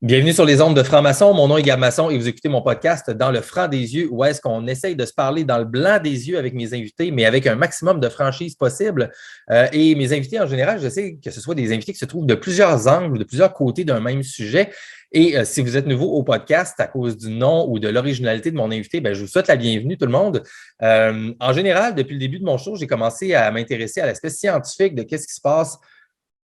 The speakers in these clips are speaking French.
Bienvenue sur les ondes de Franc-Maçon. Mon nom est Gab Masson et vous écoutez mon podcast Dans le franc des yeux, où est-ce qu'on essaye de se parler dans le blanc des yeux avec mes invités, mais avec un maximum de franchise possible. Et mes invités, en général, je sais que ce soit des invités qui se trouvent de plusieurs angles, de plusieurs côtés d'un même sujet. Et si vous êtes nouveau au podcast à cause du nom ou de l'originalité de mon invité, je vous souhaite la bienvenue, tout le monde. En général, depuis le début de mon show, j'ai commencé à m'intéresser à l'aspect scientifique de qu'est-ce qui se passe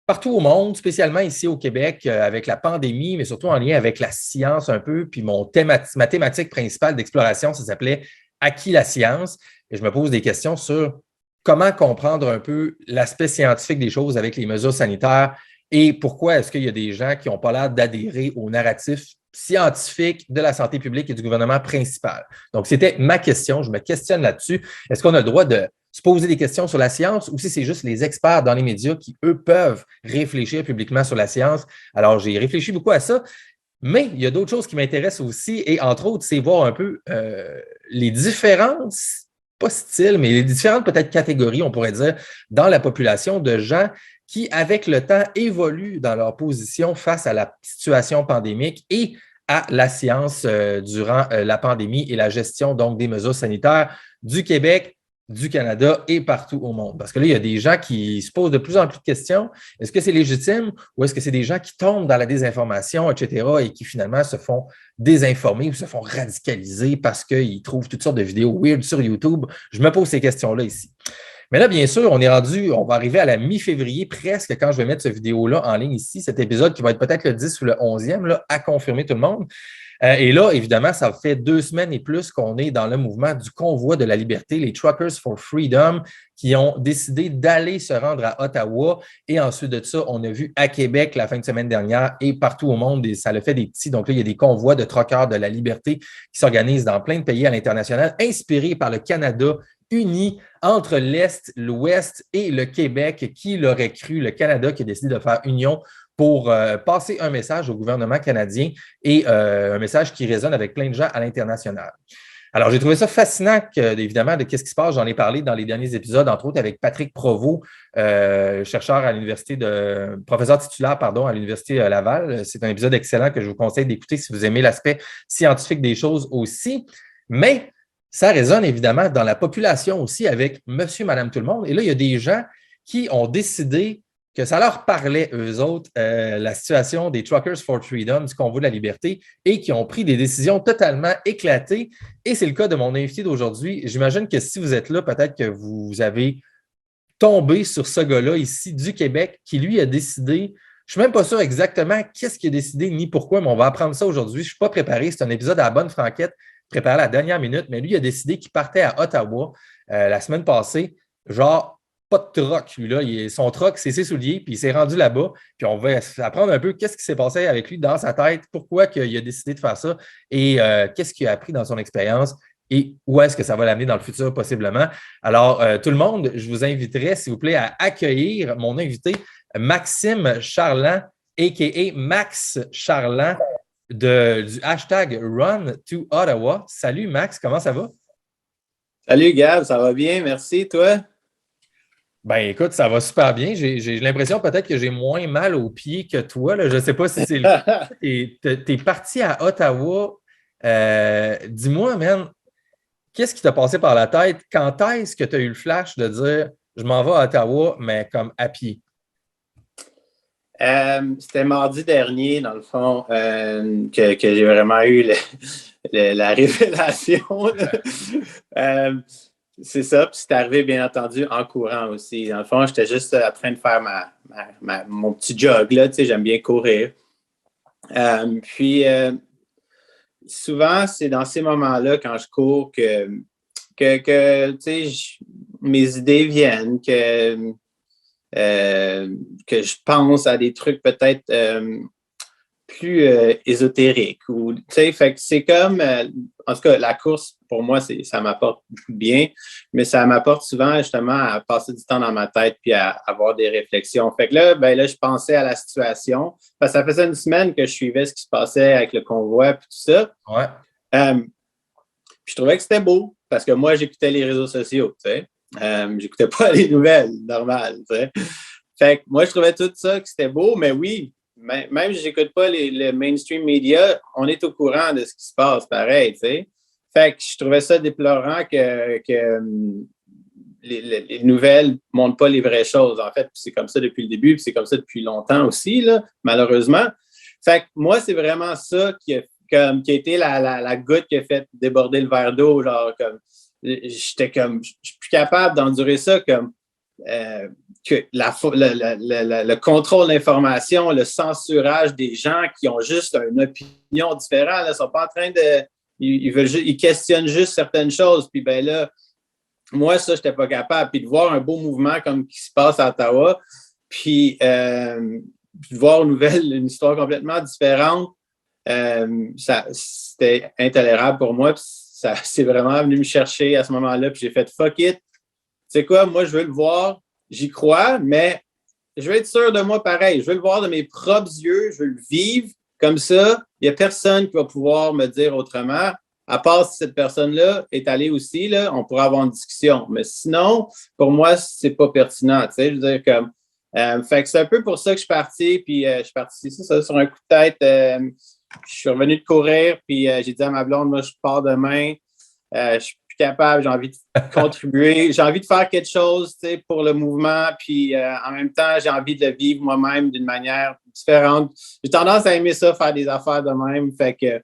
partout au monde, spécialement ici au Québec, avec la pandémie, mais surtout en lien avec la science un peu. Puis ma thématique principale d'exploration, ça s'appelait « À qui la science ?» Et je me pose des questions sur comment comprendre un peu l'aspect scientifique des choses avec les mesures sanitaires et pourquoi est-ce qu'il y a des gens qui n'ont pas l'air d'adhérer au narratif scientifique de la santé publique et du gouvernement principal. Donc, c'était ma question. Je me questionne là-dessus. Est-ce qu'on a le droit de se poser des questions sur la science ou si c'est juste les experts dans les médias qui, eux, peuvent réfléchir publiquement sur la science? Alors, j'ai réfléchi beaucoup à ça, mais il y a d'autres choses qui m'intéressent aussi et entre autres, c'est voir un peu les différences, pas styles, mais les différentes peut-être catégories, on pourrait dire, dans la population de gens qui, avec le temps, évoluent dans leur position face à la situation pandémique et à la science durant la pandémie et la gestion donc des mesures sanitaires du Québec, du Canada et partout au monde. Parce que là, il y a des gens qui se posent de plus en plus de questions. Est-ce que c'est légitime ou est-ce que c'est des gens qui tombent dans la désinformation, etc., et qui finalement se font désinformer ou se font radicaliser parce qu'ils trouvent toutes sortes de vidéos weird sur YouTube? Je me pose ces questions-là ici. Mais là, bien sûr, on va arriver à la mi-février presque quand je vais mettre cette vidéo-là en ligne ici, cet épisode qui va être peut-être le 10 ou le 11e, là, à confirmer tout le monde. Et là, évidemment, ça fait 2 semaines et plus qu'on est dans le mouvement du convoi de la liberté, les Truckers for Freedom, qui ont décidé d'aller se rendre à Ottawa. Et ensuite de ça, on a vu à Québec la fin de semaine dernière et partout au monde, et ça le fait des petits. Donc là, il y a des convois de Truckers de la liberté qui s'organisent dans plein de pays à l'international, inspirés par le Canada uni entre l'Est, l'Ouest et le Québec. Qui l'aurait cru? Le Canada qui a décidé de faire union pour passer un message au gouvernement canadien et un message qui résonne avec plein de gens à l'international. Alors, j'ai trouvé ça fascinant, évidemment, de ce qui se passe. J'en ai parlé dans les derniers épisodes, entre autres avec Patrick Provost, chercheur à l'université professeur titulaire, à l'Université Laval. C'est un épisode excellent que je vous conseille d'écouter si vous aimez l'aspect scientifique des choses aussi. Mais ça résonne évidemment dans la population aussi avec monsieur, madame, tout le monde. Et là, il y a des gens qui ont décidé que ça leur parlait, eux autres, la situation des Truckers for Freedom, du convoi de la liberté, et qui ont pris des décisions totalement éclatées. Et c'est le cas de mon invité d'aujourd'hui. J'imagine que si vous êtes là, peut-être que vous avez tombé sur ce gars-là ici du Québec qui, lui, a décidé. Je ne suis même pas sûr exactement qu'est-ce qu'il a décidé ni pourquoi, mais on va apprendre ça aujourd'hui. Je ne suis pas préparé. C'est un épisode à la bonne franquette, préparé à la dernière minute, mais lui, il a décidé qu'il partait à Ottawa la semaine passée, genre pas de troc, lui, là. Son troc, c'est ses souliers, puis il s'est rendu là-bas. Puis on va apprendre un peu qu'est-ce qui s'est passé avec lui dans sa tête, pourquoi il a décidé de faire ça et qu'est-ce qu'il a appris dans son expérience et où est-ce que ça va l'amener dans le futur possiblement. Alors, tout le monde, je vous inviterai, s'il vous plaît, à accueillir mon invité, Maxime Charland, a.k.a. Max Charland, du hashtag Run to Ottawa. Salut Max, comment ça va? Salut Gab, ça va bien, merci, toi? Ben écoute, ça va super bien. J'ai l'impression peut-être que j'ai moins mal aux pieds que toi, là. Je ne sais pas si c'est le cas. Tu es parti à Ottawa. Dis-moi, man, qu'est-ce qui t'a passé par la tête? Quand est-ce que tu as eu le flash de dire je m'en vais à Ottawa, mais comme à pied? C'était mardi dernier, dans le fond, que j'ai vraiment eu la révélation. C'est ça, puis c'est arrivé, bien entendu, en courant aussi. Dans le fond, j'étais juste en train de faire mon petit jog, là, tu sais, j'aime bien courir. Puis, souvent, c'est dans ces moments-là, quand je cours, que tu sais, mes idées viennent, que je pense à des trucs peut-être plus ésotériques. Ou, tu sais, fait que c'est comme, en tout cas, la course, pour moi, ça m'apporte beaucoup de bien, mais ça m'apporte souvent justement à passer du temps dans ma tête puis à avoir des réflexions. Fait que là, je pensais à la situation. Parce que ça faisait une semaine que je suivais ce qui se passait avec le convoi et tout ça. Ouais. Puis je trouvais que c'était beau parce que moi, j'écoutais les réseaux sociaux, tu sais. J'écoutais pas les nouvelles normales, tu sais. Fait que moi, je trouvais tout ça que c'était beau, mais oui, même si je n'écoute pas le mainstream media, on est au courant de ce qui se passe, pareil, tu sais. Fait que je trouvais ça déplorant que les nouvelles ne montrent pas les vraies choses. En fait, c'est comme ça depuis le début, puis c'est comme ça depuis longtemps aussi, là, malheureusement. Fait que moi, c'est vraiment ça qui a été la goutte qui a fait déborder le verre d'eau. Genre, comme, j'étais comme, je suis plus capable d'endurer ça, comme que le contrôle d'information, le censurage des gens qui ont juste une opinion différente, ne sont pas en train de. Ils questionnent juste certaines choses. Puis ben là, moi, ça, je n'étais pas capable. Puis de voir un beau mouvement comme qui se passe à Ottawa, puis de voir une histoire complètement différente, c'était intolérable pour moi. Puis ça c'est vraiment venu me chercher à ce moment-là. Puis j'ai fait fuck it. Tu sais quoi, moi, je veux le voir. J'y crois, mais je veux être sûr de moi pareil. Je veux le voir de mes propres yeux. Je veux le vivre. Comme ça, il n'y a personne qui va pouvoir me dire autrement. À part si cette personne-là est allée aussi, là, on pourra avoir une discussion. Mais sinon, pour moi, c'est pas pertinent. Tu sais, je veux dire, comme. Fait que c'est un peu pour ça que je suis parti. Puis je suis parti ça, sur un coup de tête. Je suis revenu de courir. Puis j'ai dit à ma blonde, moi, je pars demain. Je suis plus capable. J'ai envie de contribuer. J'ai envie de faire quelque chose, tu sais, pour le mouvement. Puis en même temps, j'ai envie de le vivre moi-même d'une manière différente. J'ai tendance à aimer ça, faire des affaires de même. Fait que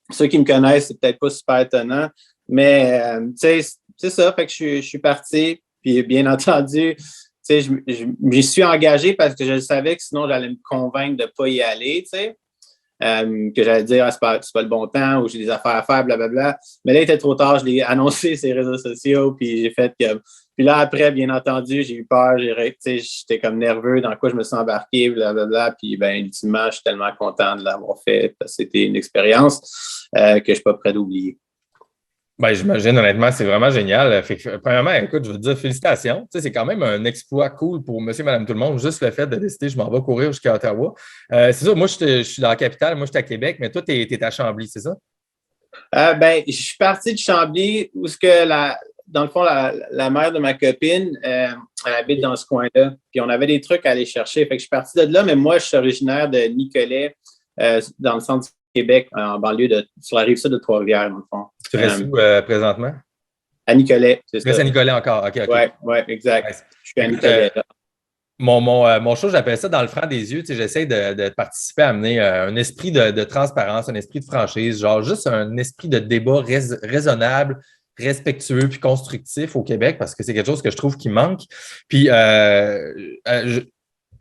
ceux qui me connaissent, c'est peut-être pas super étonnant. Mais, tu sais, c'est ça. Fait que je suis parti. Puis, bien entendu, tu sais, je m'y suis engagé parce que je savais que sinon, j'allais me convaincre de ne pas y aller, tu sais. Que j'allais dire, c'est pas le bon temps ou j'ai des affaires à faire, blablabla. Mais là, il était trop tard. Je l'ai annoncé sur les réseaux sociaux. Puis, j'ai fait que. Puis là, après, bien entendu, j'ai eu peur. J'étais comme nerveux dans quoi je me suis embarqué, blablabla. Puis, ben, ultimement, je suis tellement content de l'avoir fait parce que c'était une expérience que je ne suis pas prêt d'oublier. Ben, j'imagine, honnêtement, c'est vraiment génial. Fait que, premièrement, écoute, je veux te dire félicitations. Tu sais, c'est quand même un exploit cool pour monsieur, madame, tout le monde, juste le fait de décider, je m'en vais courir jusqu'à Ottawa. C'est ça, moi, je suis dans la capitale, moi, je suis à Québec, mais toi, tu es à Chambly, c'est ça? Ben, je suis parti de Chambly où ce que dans le fond, la mère de ma copine, elle habite dans ce coin-là. Puis on avait des trucs à aller chercher. Fait que je suis parti de là, mais moi, je suis originaire de Nicolet, dans le centre du Québec, en banlieue sur la rive sud de Trois-Rivières, dans le fond. Tu restes où présentement? À Nicolet, c'est ça. Tu restes à Nicolet encore, OK. Oui, exact. Ouais. Je suis à Nicolet, là. Mon show, j'appelle ça dans le franc des yeux. Tu sais, j'essaie de participer à amener un esprit de transparence, un esprit de franchise, genre juste un esprit de débat raisonnable, respectueux puis constructif au Québec parce que c'est quelque chose que je trouve qui manque. Puis, je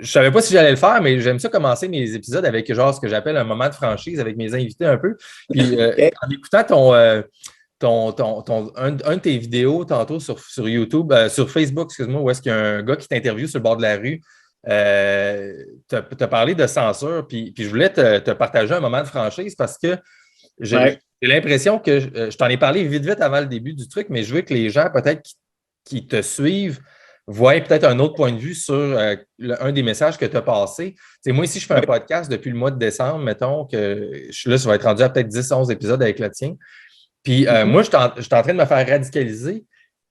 ne savais pas si j'allais le faire, mais j'aime ça commencer mes épisodes avec genre ce que j'appelle un moment de franchise avec mes invités un peu. Puis, en écoutant un de tes vidéos tantôt sur YouTube, sur Facebook, excuse-moi, où est-ce qu'il y a un gars qui t'interviewe sur le bord de la rue. Tu as parlé de censure, puis je voulais te partager un moment de franchise parce que j'ai l'impression que je t'en ai parlé vite avant le début du truc, mais je veux que les gens peut-être qui te suivent voient peut-être un autre point de vue sur un des messages que tu as passé. T'sais, moi, ici, je fais un podcast depuis le mois de décembre, mettons que je suis là, ça va être rendu à peut-être 10-11 épisodes avec le tien. Puis moi, je suis en train de me faire radicaliser,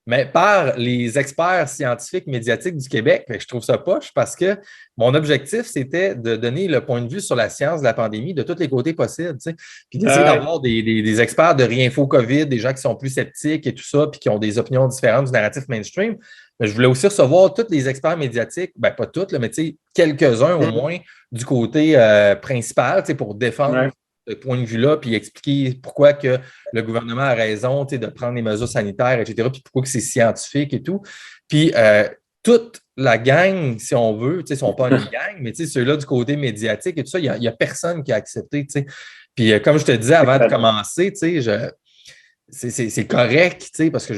mais par les experts scientifiques médiatiques du Québec. Fait que je trouve ça poche parce que mon objectif, c'était de donner le point de vue sur la science de la pandémie de tous les côtés possibles. Tu sais. Puis d'essayer d'avoir des experts de Réinfo COVID, des gens qui sont plus sceptiques et tout ça, puis qui ont des opinions différentes du narratif mainstream. Mais je voulais aussi recevoir tous les experts médiatiques, ben pas tous, là, mais quelques-uns au moins du côté principal pour défendre ce point de vue-là, puis expliquer pourquoi que le gouvernement a raison de prendre les mesures sanitaires, etc., puis pourquoi que c'est scientifique et tout. Puis toute la gang, si on veut, ils ne sont pas une gang, mais ceux-là du côté médiatique et tout ça, il n'y a personne qui a accepté. T'sais. Puis comme je te disais avant de commencer, c'est correct, parce que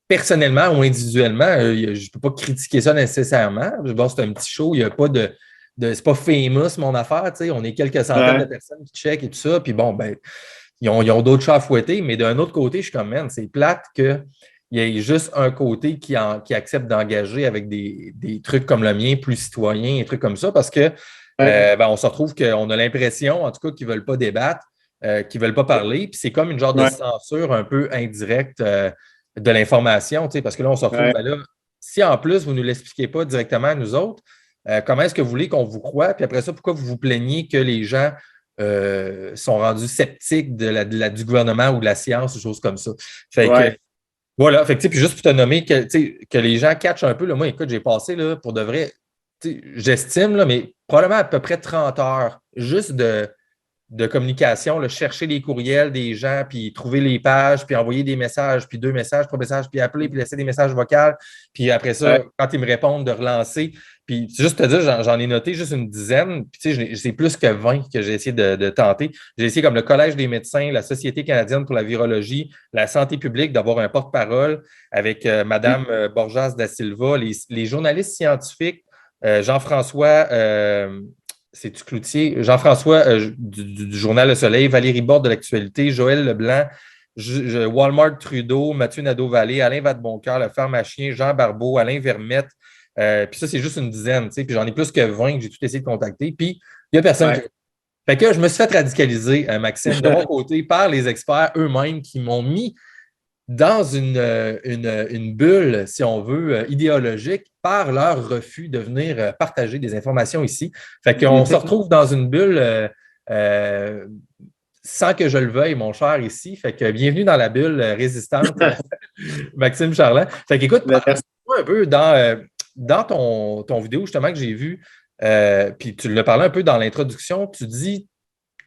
personnellement ou individuellement, je ne peux pas critiquer ça nécessairement. Bon, c'est un petit show, il n'y a pas c'est pas famous, mon affaire, on est quelques centaines de personnes qui checkent et tout ça, puis bon, ben, ils ont d'autres chats à fouetter, mais d'un autre côté, je suis comme, man, c'est plate qu'il y ait juste un côté qui accepte d'engager avec des trucs comme le mien, plus citoyens, et trucs comme ça, parce que ben, on se retrouve qu'on a l'impression, en tout cas, qu'ils ne veulent pas débattre, qu'ils ne veulent pas parler, puis c'est comme une genre de censure un peu indirecte de l'information, parce que là, on se retrouve, ben là, si en plus, vous ne nous l'expliquez pas directement à nous autres, Comment est-ce que vous voulez qu'on vous croie? Puis après ça, pourquoi vous vous plaignez que les gens sont rendus sceptiques du gouvernement ou de la science, ou choses comme ça? Fait que, voilà, fait que, puis juste pour te nommer que les gens catchent un peu, là, moi, écoute, j'ai passé là, pour de vrai, j'estime, là, mais probablement à peu près 30 heures juste de communication, là, chercher les courriels des gens, puis trouver les pages, puis envoyer des messages, puis 2 messages, 3 messages, puis appeler, puis laisser des messages vocaux. Puis après ça, quand ils me répondent, de relancer. Puis juste te dire, j'en ai noté juste une dizaine. Puis tu sais, c'est plus que 20 que j'ai essayé de tenter. J'ai essayé comme le Collège des médecins, la Société canadienne pour la virologie, la santé publique, d'avoir un porte-parole avec Mme Borjas da Silva, les journalistes scientifiques, Jean-François c'est-tu Cloutier? Jean-François du Journal Le Soleil, Valérie Borde de l'Actualité, Joël Leblanc, Walmart Trudeau, Mathieu Nadeau-Vallée, Alain Vadeboncoeur, le pharmacien, Jean Barbeau, Alain Vermette. Puis ça, c'est juste une dizaine. Puis j'en ai plus que 20 que j'ai tout essayé de contacter. Puis il n'y a personne qui. Fait que je me suis fait radicaliser, Maxime, de mon côté, par les experts eux-mêmes qui m'ont mis dans une bulle, si on veut, idéologique, par leur refus de venir partager des informations ici. Fait qu'on se retrouve dans une bulle sans que je le veuille, mon cher, ici. Fait que bienvenue dans la bulle résistante, Maxime Charland. Fait qu'écoute, parle-moi un peu dans ton vidéo, justement, que j'ai vu, puis tu l'as parlé un peu dans l'introduction, tu dis,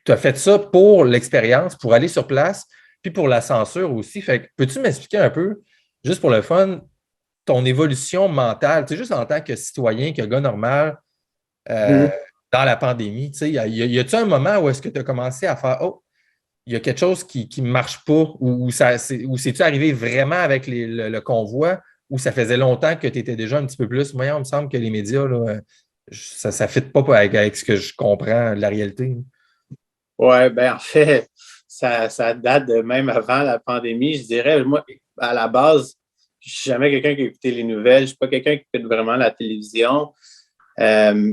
tu as fait ça pour l'expérience, pour aller sur place, puis pour la censure aussi. Fait que peux-tu m'expliquer un peu, juste pour le fun, ton évolution mentale, tu sais, juste en tant que citoyen, que gars normal, dans la pandémie, tu sais, y a-tu un moment où est-ce que tu as commencé à faire « Oh, il y a quelque chose qui ne marche pas » ou c'est-tu arrivé vraiment avec le convoi ou ça faisait longtemps que tu étais déjà un petit peu plus? Moi, il me semble que les médias, là, ça ne fit pas avec ce que je comprends de la réalité. Oui, bien, en fait, ça date de même avant la pandémie. Je dirais, moi, à la base, je ne suis jamais quelqu'un qui a écouté les nouvelles. Je ne suis pas quelqu'un qui écoute vraiment la télévision.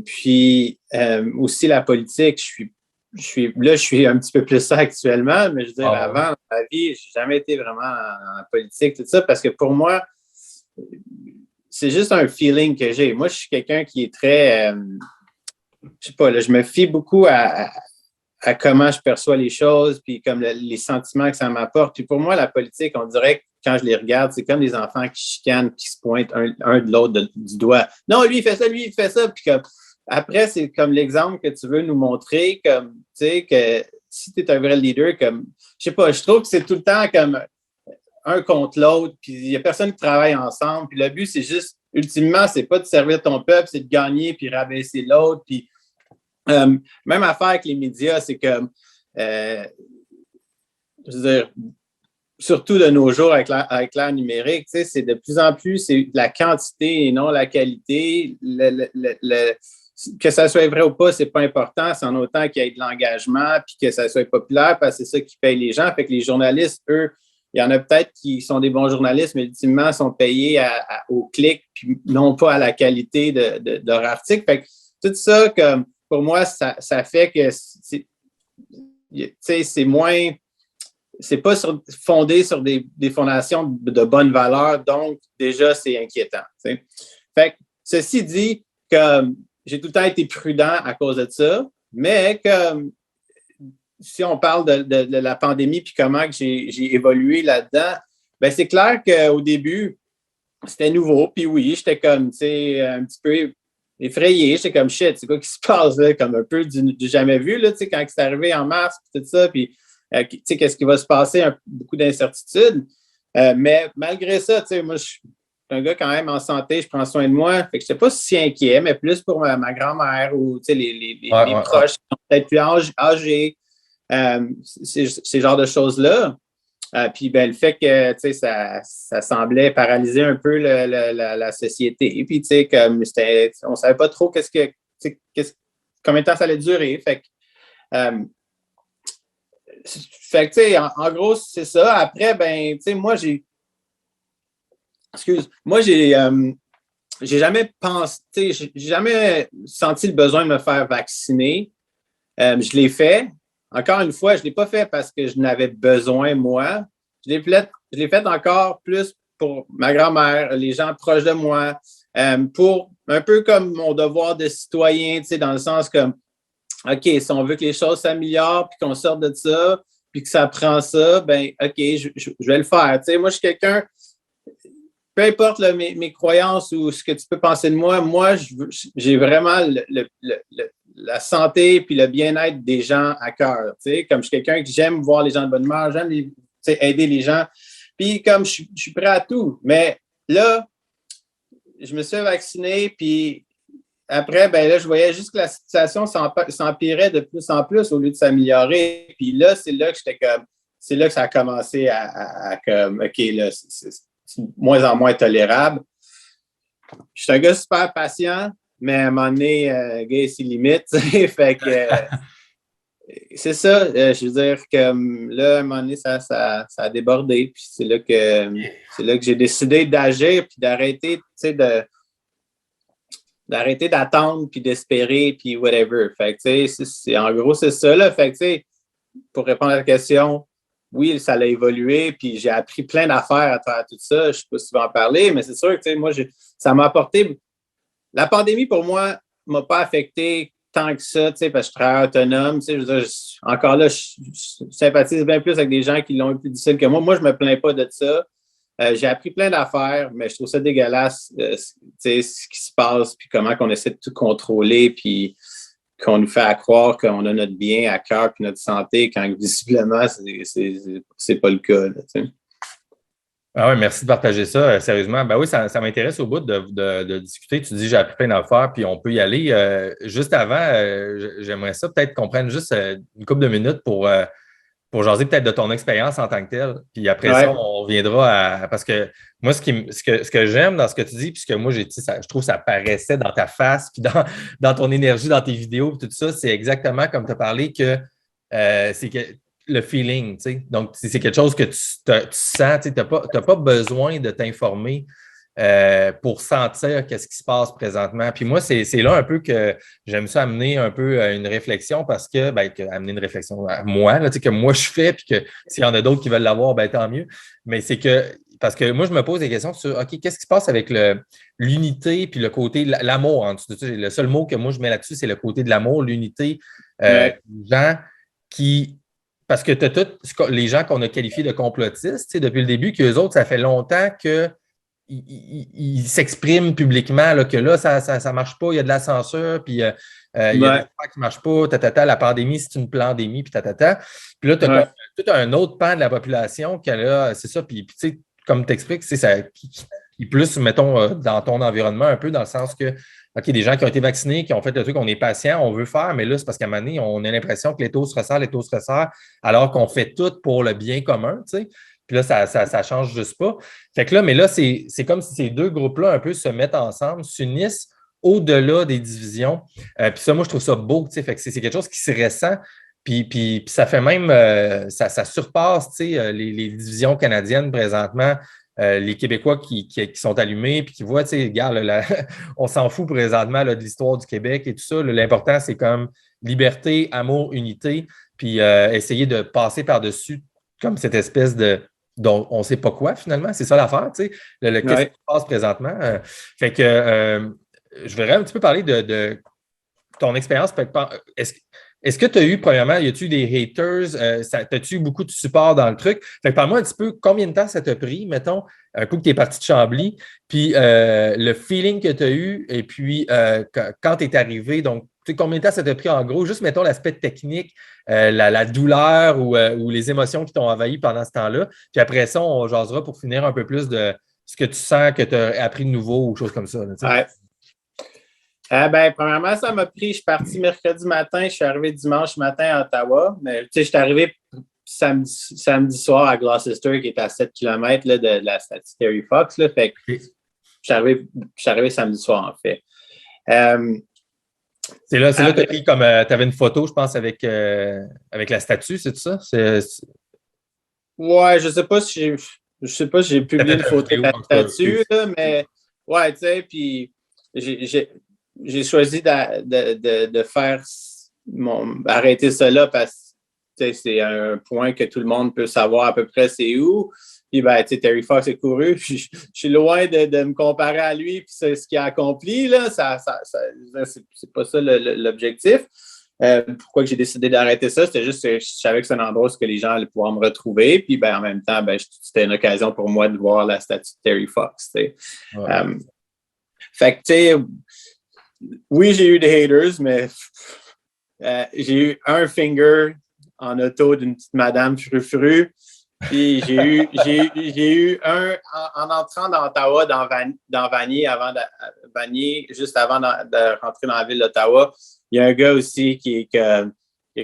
Puis aussi la politique, je suis un petit peu plus ça actuellement, mais je veux dire, avant, dans ma vie, je n'ai jamais été vraiment en politique, tout ça, parce que pour moi, c'est juste un feeling que j'ai. Moi, je suis quelqu'un qui est très, je sais pas, là, je me fie beaucoup à comment je perçois les choses, puis comme les sentiments que ça m'apporte. Puis pour moi, la politique, on dirait que quand je les regarde, c'est comme des enfants qui chicanent, qui se pointent un de l'autre du doigt. Non, lui, il fait ça, lui, il fait ça. Puis comme, après, c'est comme l'exemple que tu veux nous montrer, comme, tu sais, que si tu es un vrai leader, comme, je sais pas, je trouve que c'est tout le temps comme un contre l'autre, puis il n'y a personne qui travaille ensemble. Puis le but, c'est juste, ultimement, c'est pas de servir ton peuple, c'est de gagner, puis rabaisser l'autre, puis même affaire avec les médias, c'est comme, je veux dire, surtout de nos jours avec l'ère numérique, tu sais, c'est de plus en plus, c'est la quantité et non la qualité. Que ça soit vrai ou pas, c'est pas important, c'est en autant qu'il y ait de l'engagement puis que ça soit populaire parce que c'est ça qui paye les gens. Fait que les journalistes, eux, il y en a peut-être qui sont des bons journalistes, mais ultimement sont payés au clic puis non pas à la qualité de leur article. Fait que tout ça, comme pour moi, ça fait que c'est moins, c'est pas fondé sur des fondations de bonnes valeurs, donc déjà, c'est inquiétant. T'sais. Fait que, ceci dit, que j'ai tout le temps été prudent à cause de ça, mais que si on parle de la pandémie puis comment que j'ai évolué là-dedans, ben c'est clair qu'au début, c'était nouveau, puis oui, j'étais comme, tu sais, un petit peu effrayé, j'étais comme shit, c'est quoi qui se passe là, comme un peu du jamais vu là, tu sais, quand c'est arrivé en mars, puis tout ça, puis tu sais, qu'est-ce qui va se passer, beaucoup d'incertitudes. Mais malgré ça, tu sais, moi, je suis un gars quand même en santé, je prends soin de moi, fait que je n'étais pas si inquiet, mais plus pour ma grand-mère ou tu sais, les proches qui sont peut-être plus âgés, ces genres de choses-là. Puis ben, le fait que ça semblait paralyser un peu la société. Et puis, tu sais, comme on ne savait pas trop combien de temps ça allait durer. Fait que, tu sais, en gros, c'est ça. Après, ben, tu sais, moi, j'ai jamais pensé, j'ai jamais senti le besoin de me faire vacciner. Je l'ai fait. Encore une fois, je ne l'ai pas fait parce que je n'avais besoin, moi. Je l'ai fait encore plus pour ma grand-mère, les gens proches de moi, pour un peu comme mon devoir de citoyen, dans le sens comme, OK, si on veut que les choses s'améliorent, puis qu'on sorte de ça, puis que ça prend ça, ben OK, je vais le faire. Moi, je suis quelqu'un, peu importe mes croyances ou ce que tu peux penser de moi, j'ai vraiment la santé puis le bien-être des gens à cœur. Comme je suis quelqu'un qui j'aime voir les gens de bonne humeur, j'aime aider les gens. Puis comme je suis prêt à tout. Mais là, je me suis vacciné, puis après, ben là, je voyais juste que la situation s'empirait de plus en plus au lieu de s'améliorer. Puis là, c'est là que ça a commencé à comme, OK, là, c'est de moins en moins tolérable. Je suis un gars super patient, mais à un moment donné, gars, c'est limite. Fait que c'est ça. Je veux dire que là, à un moment donné, ça a débordé. Puis c'est là que j'ai décidé d'agir puis d'arrêter, d'arrêter d'attendre puis d'espérer puis whatever. Fait que en gros, c'est ça. Là. Fait que pour répondre à la question, oui, ça a évolué, puis j'ai appris plein d'affaires à travers tout ça. Je ne sais pas si tu vas en parler, mais c'est sûr que moi, ça m'a apporté. La pandémie, pour moi, ne m'a pas affecté tant que ça, parce que je travaille autonome. Je veux dire, encore là, je sympathise bien plus avec des gens qui l'ont eu plus difficile que moi. Moi, je ne me plains pas de ça. J'ai appris plein d'affaires, mais je trouve ça dégueulasse, ce qui se passe, puis comment on essaie de tout contrôler, puis qu'on nous fait croire qu'on a notre bien à cœur puis notre santé, quand visiblement, c'est pas le cas. Là, Ah ouais, merci de partager ça. Sérieusement, ben oui, ça m'intéresse au bout de discuter. Tu dis j'ai appris plein d'affaires, puis on peut y aller. Juste avant, j'aimerais ça peut-être qu'on prenne juste une couple de minutes pour jaser peut-être de ton expérience en tant que telle. Puis après ça, on reviendra à. Parce que moi, ce que j'aime dans ce que tu dis, puis ce que moi j'ai dit, je trouve que ça paraissait dans ta face, puis dans ton énergie, dans tes vidéos, puis tout ça, c'est exactement comme tu as parlé que c'est que le feeling, tu sais. Donc, c'est quelque chose que tu sens, tu n'as pas besoin de t'informer pour sentir qu'est-ce qui se passe présentement. Puis moi, c'est là un peu que j'aime ça amener un peu une réflexion parce que, amener une réflexion à moi, là, que moi je fais, puis que s'il y en a d'autres qui veulent l'avoir, ben tant mieux. Mais c'est que, parce que moi, je me pose des questions sur, OK, qu'est-ce qui se passe avec l'unité puis le côté, l'amour en dessous de ça. Le seul mot que moi je mets là-dessus, c'est le côté de l'amour, l'unité. Les gens qui. Parce que tu as tous les gens qu'on a qualifiés de complotistes, depuis le début, qu'eux autres, ça fait longtemps que il s'exprime publiquement là, que là, ça ne marche pas, il y a de la censure, puis il y a des affaires qui ne marchent pas, la pandémie, c'est une pandémie, puis tatata. Puis là, tu as tout un autre pan de la population qui là, c'est ça, puis tu sais, comme tu expliques, c'est ça qui plus, mettons, dans ton environnement un peu, dans le sens que, OK, des gens qui ont été vaccinés, qui ont fait le truc, on est patient, on veut faire, mais là, c'est parce qu'à un moment donné, on a l'impression que les taux se resserrent, alors qu'on fait tout pour le bien commun, tu sais. Puis là, ça change juste pas. Fait que là, mais là, c'est comme si ces deux groupes-là un peu se mettent ensemble, s'unissent au-delà des divisions. Puis ça, moi, je trouve ça beau, tu sais. Fait que c'est quelque chose qui se ressent. Puis ça fait même, ça surpasse, tu sais, les divisions canadiennes présentement. Les Québécois qui sont allumés puis qui voient, tu sais, regarde, on s'en fout présentement là, de l'histoire du Québec et tout ça. L'important, c'est comme liberté, amour, unité, puis essayer de passer par-dessus comme cette espèce dont on ne sait pas quoi finalement. C'est ça l'affaire, tu sais, qu'est-ce qui se passe présentement. Fait que je voudrais un petit peu parler de ton expérience. Est-ce que tu as eu, premièrement, y a-tu des haters? As-tu eu beaucoup de support dans le truc? Fait que parle-moi un petit peu, combien de temps ça t'a pris, mettons, un coup que tu es parti de Chambly, puis le feeling que tu as eu, et puis quand tu es arrivé, donc, combien de temps ça t'a pris en gros? Juste, mettons, l'aspect technique, la douleur ou les émotions qui t'ont envahi pendant ce temps-là. Puis après ça, on jasera pour finir un peu plus de ce que tu sens que tu as appris de nouveau ou choses comme ça. Là, premièrement, ça m'a pris, je suis parti mercredi matin, je suis arrivé dimanche matin à Ottawa, mais je suis arrivé samedi soir à Gloucester, qui est à 7 km là, de la statue Terry Fox. Là, fait que je suis arrivé samedi soir, en fait. C'est là que tu as pris comme, tu avais une photo, je pense, avec la statue, c'est tout ça? Ouais, je sais pas si j'ai publié une photo de la statue, là, mais ouais, tu sais, puis j'ai choisi de faire arrêter cela parce c'est un point que tout le monde peut savoir à peu près c'est où. Puis, Terry Fox est couru. Puis, je suis loin de me comparer à lui. Puis, c'est ce qu'il a accompli. Là, c'est pas ça l'objectif. Pourquoi j'ai décidé d'arrêter ça? C'était juste que je savais que c'est un endroit où les gens allaient pouvoir me retrouver. Puis, en même temps, c'était une occasion pour moi de voir la statue de Terry Fox. Ouais. Fait que, tu sais, oui, j'ai eu des haters, mais j'ai eu un finger en auto d'une petite madame frufru. Puis j'ai eu un en entrant dans Ottawa, dans Vanier, juste avant de rentrer dans la ville d'Ottawa. Il y a un gars aussi qui a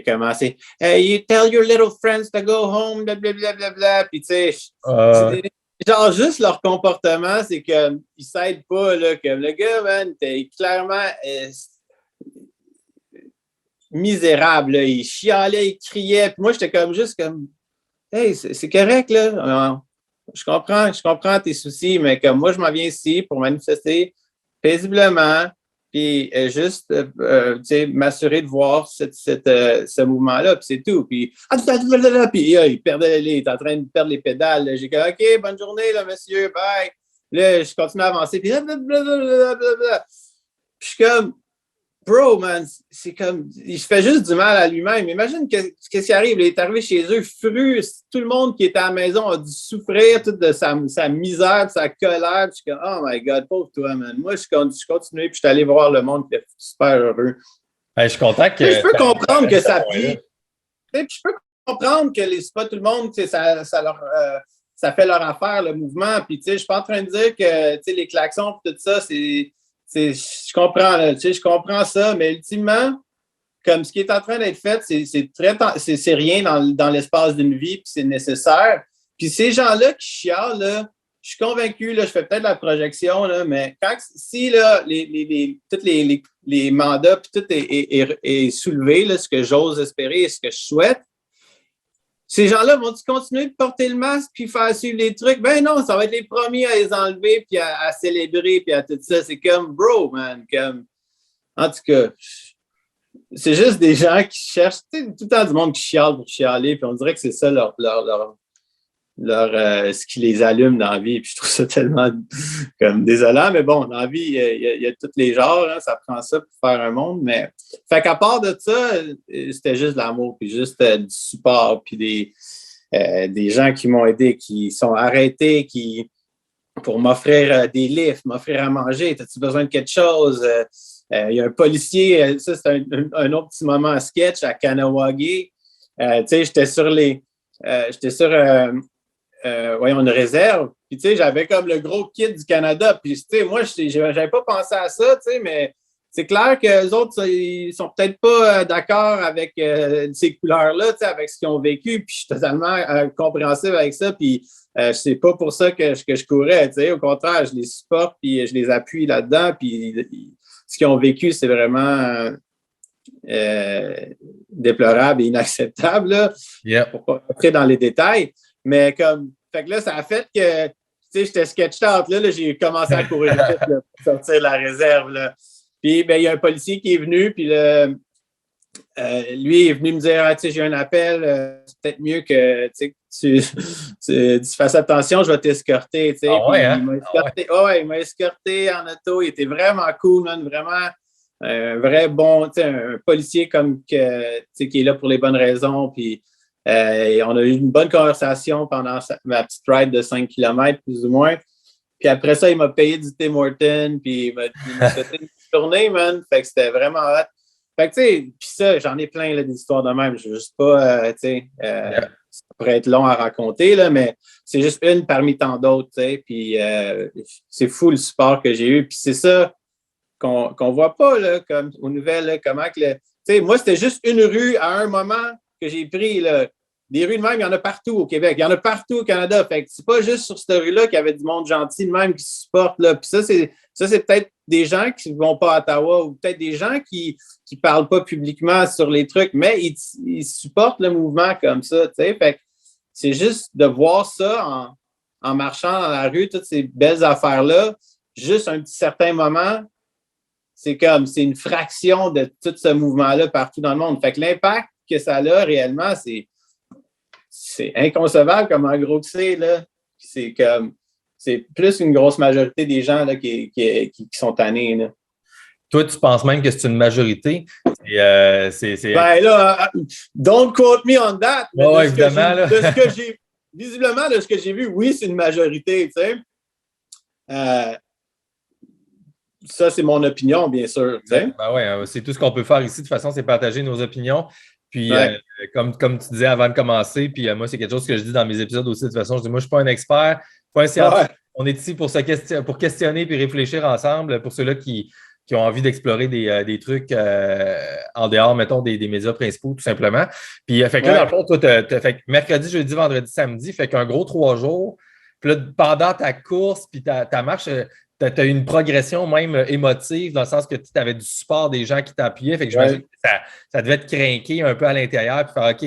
commencé Hey, you tell your little friends to go home, blablabla. Puis tu sais, genre juste leur comportement, c'est qu'ils ne s'aident pas. Là, comme le gars, man, était clairement misérable. Là. Il chialait, il criait. Puis moi, j'étais juste comme Hey, c'est correct, là. Je comprends tes soucis, mais comme moi, je m'en viens ici pour manifester paisiblement, puis juste m'assurer de voir ce mouvement-là, puis c'est tout. Puis il perdait il est en train de perdre les pédales. Là. J'ai dit OK, bonne journée, là, monsieur, bye. Là, je continue à avancer, puis blablabla. Puis je suis comme Bro, man, c'est comme, il se fait juste du mal à lui-même. Imagine qu'est-ce qui arrive. Il est arrivé chez eux, fru. Tout le monde qui était à la maison a dû souffrir toute de sa misère, de sa colère. Puis je suis comme, oh my God, pauvre toi, man. Moi, je continue, puis je suis allé voir le monde qui était super heureux. Je suis content que. Je peux comprendre que ça pique. Puis je peux comprendre que c'est pas tout le monde, ça fait leur affaire, le mouvement. Puis, tu sais, je suis pas en train de dire que, les klaxons et tout ça, je comprends, là, je comprends ça, mais ultimement, comme ce qui est en train d'être fait, c'est rien dans l'espace d'une vie, puis c'est nécessaire. Puis ces gens-là qui chialent, là, je suis convaincu, là, je fais peut-être la projection, là, mais si là, tous les mandats, puis tout est soulevé, là, ce que j'ose espérer et ce que je souhaite, ces gens-là vont-ils continuer de porter le masque puis faire suivre les trucs? Ben non, ça va être les premiers à les enlever puis à célébrer puis à tout ça. C'est comme, bro, man, comme... En tout cas, c'est juste des gens qui cherchent, tu sais, tout le temps du monde qui chiale pour chialer puis on dirait que c'est ça ce qui les allume dans la vie. Puis je trouve ça tellement comme désolant, mais bon, dans la vie, il y a tous les genres, hein, ça prend ça pour faire un monde, mais fait qu'à part de ça, c'était juste de l'amour, puis juste du support, puis des gens qui m'ont aidé, qui sont arrêtés, pour m'offrir des lifts, m'offrir à manger, as-tu besoin de quelque chose? Il y a un policier, ça c'est un autre petit moment à sketch à Kahnawake. Tu sais, j'étais sur une réserve. Puis, tu sais, j'avais comme le gros kit du Canada. Puis, tu sais, moi, j'avais pas pensé à ça, tu sais, mais c'est clair que les autres, ils sont peut-être pas d'accord avec ces couleurs-là, tu sais, avec ce qu'ils ont vécu. Puis, je suis totalement compréhensible avec ça. Puis, c'est pas pour ça que je courais, tu sais. Au contraire, je les supporte, puis je les appuie là-dedans. Puis, ce qu'ils ont vécu, c'est vraiment déplorable et inacceptable, là. Yeah. Pour pas rentrer dans les détails. Mais comme, fait que là, ça a fait que, tu sais, j'étais sketched out. Là, j'ai commencé à courir vite là, pour sortir de la réserve. Là. Puis, ben, il y a un policier qui est venu, puis lui est venu me dire, tu sais, j'ai un appel, c'est peut-être mieux que, tu fasses attention, je vais t'escorter, tu sais. Ah ouais, hein? Il m'a escorté, il m'a escorté en auto. Il était vraiment cool, man, vraiment un vrai bon, tu sais, un policier comme que, tu sais, qui est là pour les bonnes raisons, puis on a eu une bonne conversation pendant ma petite ride de 5 km, plus ou moins. Puis après ça, il m'a payé du Tim Hortons, puis il m'a fait une tournée, man. Fait que c'était vraiment hot. Fait que, tu sais, puis ça, j'en ai plein, là, des histoires de même. Je veux juste pas, tu sais, ça pourrait être long à raconter, là, mais c'est juste une parmi tant d'autres, tu sais. Puis c'est fou le support que j'ai eu. Puis c'est ça qu'on voit pas, là, comme aux nouvelles, là, comment que tu sais, moi, c'était juste une rue à un moment que j'ai pris, là. Des rues de même, il y en a partout au Québec. Il y en a partout au Canada. Fait que c'est pas juste sur cette rue-là qu'il y avait du monde gentil de même qui se supporte, là. Puis ça, c'est peut-être des gens qui ne vont pas à Ottawa ou peut-être des gens qui parlent pas publiquement sur les trucs, mais ils supportent le mouvement comme ça, tu sais. Fait que c'est juste de voir ça en marchant dans la rue, toutes ces belles affaires-là, juste un petit certain moment, c'est une fraction de tout ce mouvement-là partout dans le monde. Fait que l'impact que ça a réellement, c'est inconcevable comment gros que c'est, là. C'est plus une grosse majorité des gens là, qui sont tannés, là. Toi, tu penses même que c'est une majorité. Ben là, don't quote me on that. Mais évidemment. Visiblement, de ce que j'ai vu, oui, c'est une majorité, tu sais. Ça, c'est mon opinion, bien sûr. C'est tout ce qu'on peut faire ici. De toute façon, c'est partager nos opinions. Puis, comme tu disais avant de commencer, puis moi, c'est quelque chose que je dis dans mes épisodes aussi. De toute façon, je dis, moi, je ne suis pas un expert, pas un scientifique. Ouais. On est ici pour questionner puis réfléchir ensemble pour ceux-là qui ont envie d'explorer des trucs en dehors, mettons, des médias principaux, tout simplement. Puis, fait que là, dans le fond, toi, fait mercredi, jeudi, vendredi, samedi, fait qu'un gros 3 jours. Puis là, pendant ta course, puis ta marche, tu as eu une progression même émotive, dans le sens que tu avais du support des gens qui t'appuyaient. Fait que j'imagine que ça devait te craquer un peu à l'intérieur, puis faire OK,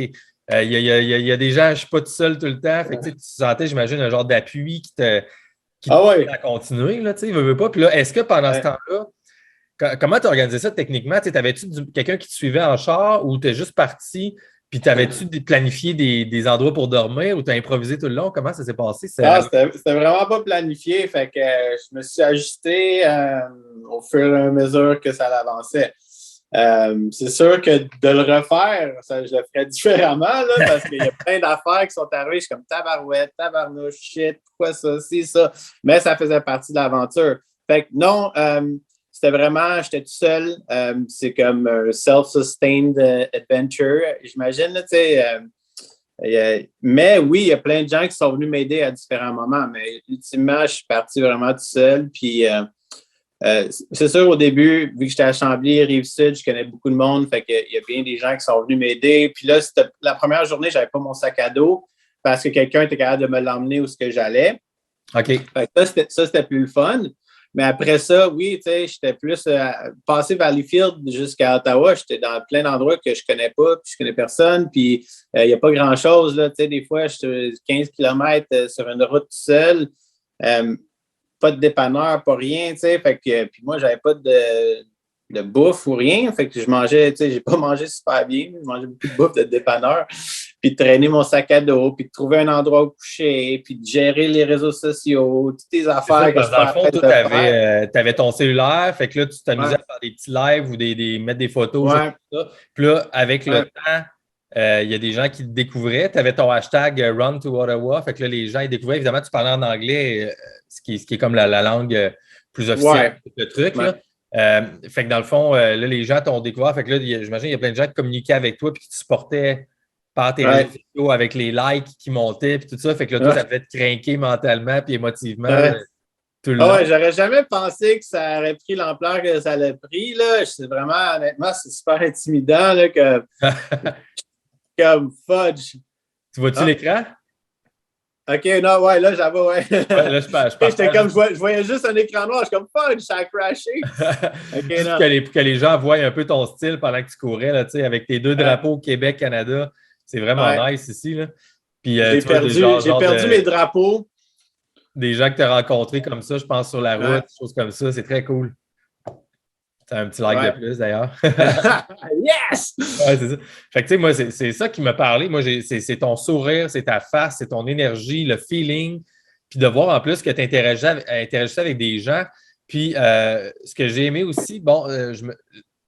il y a des gens, je ne suis pas tout seul tout le temps. Fait que tu sentais, j'imagine, un genre d'appui qui t'a à continuer, là, tu sais, veux pas. Puis là, est-ce que pendant ce temps-là, comment tu as organisé ça techniquement? Avais-tu quelqu'un qui te suivait en char ou tu es juste parti? Puis t'avais-tu planifié des endroits pour dormir ou tu as improvisé tout le long? Comment ça s'est passé? C'était vraiment pas planifié. Fait que je me suis ajusté au fur et à mesure que ça avançait. C'est sûr que de le refaire, je le ferais différemment là, parce qu'il y a plein d'affaires qui sont arrivées. Je suis comme tabarouette, tabarnouche, shit, pourquoi ça, c'est ça. Mais ça faisait partie de l'aventure. Fait que non, c'était vraiment, j'étais tout seul. C'est comme un self-sustained adventure, j'imagine, tu sais. Mais oui, il y a plein de gens qui sont venus m'aider à différents moments. Mais ultimement, je suis parti vraiment tout seul. Puis c'est sûr, au début, vu que j'étais à Chambly, Rive-Sud, je connais beaucoup de monde. Fait qu'il y a bien des gens qui sont venus m'aider. Puis là, la première journée, je n'avais pas mon sac à dos parce que quelqu'un était capable de me l'emmener où ce que j'allais. OK. Fait que ça, c'était plus le fun. Mais après ça, oui, tu sais, j'étais plus passé Valleyfield jusqu'à Ottawa. J'étais dans plein d'endroits que je connais pas, puis je connais personne, puis il n'y a pas grand-chose, là. Tu sais, des fois, je suis 15 km sur une route seule, pas de dépanneur, pas rien, tu sais. Fait que, puis moi, j'avais pas de bouffe ou rien. Fait que je mangeais, tu sais, j'ai pas mangé super bien. Je mangeais beaucoup de bouffe de dépanneur. Puis de traîner mon sac à dos, puis de trouver un endroit où coucher, puis de gérer les réseaux sociaux, toutes tes affaires que je fais. Dans le fond, tu avais ton cellulaire, fait que là, tu t'amusais à faire des petits lives ou mettre des photos, genre ça. Puis là, avec le temps, il y a des gens qui te découvraient. Tu avais ton hashtag Run to Ottawa, fait que là, les gens ils découvraient. Évidemment, tu parlais en anglais, ce qui est comme la langue plus officielle de le truc. Là. Fait que dans le fond, là, les gens t'ont découvert. Fait que là, j'imagine, il y a plein de gens qui communiquaient avec toi et qui te supportaient par tes réseaux sociaux avec les likes qui montaient et tout ça. Fait que là, toi, ça devait te craquer mentalement et émotivement tout le long. Ouais, j'aurais jamais pensé que ça aurait pris l'ampleur que ça l'a pris. Là. C'est vraiment, honnêtement, c'est super intimidant là, comme fudge. Tu vois-tu l'écran? OK, non, ouais, là, j'avais, là, j'étais comme, je voyais juste un écran noir, je suis comme, fudge, ça a crashé. Okay, pour que les gens voient un peu ton style pendant que tu courais, là, avec tes 2 drapeaux Québec, Canada. C'est vraiment nice ici. Là. Puis, j'ai perdu mes drapeaux. Des gens que tu as rencontrés comme ça, je pense, sur la route, des choses comme ça. C'est très cool. Tu as un petit like de plus, d'ailleurs. Yes! Ouais, c'est ça. Fait que, tu sais, moi, c'est ça qui m'a parlé. Moi, c'est ton sourire, c'est ta face, c'est ton énergie, le feeling. Puis de voir en plus que tu interagissais avec des gens. Puis, ce que j'ai aimé aussi,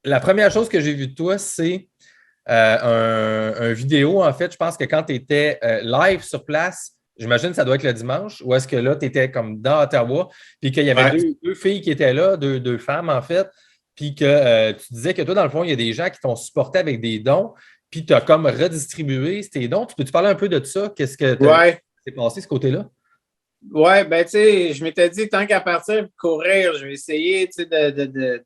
la première chose que j'ai vue de toi, c'est un vidéo, en fait. Je pense que quand tu étais live sur place, j'imagine que ça doit être le dimanche, ou est-ce que là, tu étais comme dans Ottawa, puis qu'il y avait deux filles qui étaient là, deux femmes, en fait, puis que tu disais que toi, dans le fond, il y a des gens qui t'ont supporté avec des dons, puis tu as comme redistribué tes dons. Peux-tu parler un peu de ça? Qu'est-ce que s'est passé, ce côté-là? Oui, ben tu sais, je m'étais dit, tant qu'à partir pour courir, je vais essayer, tu sais,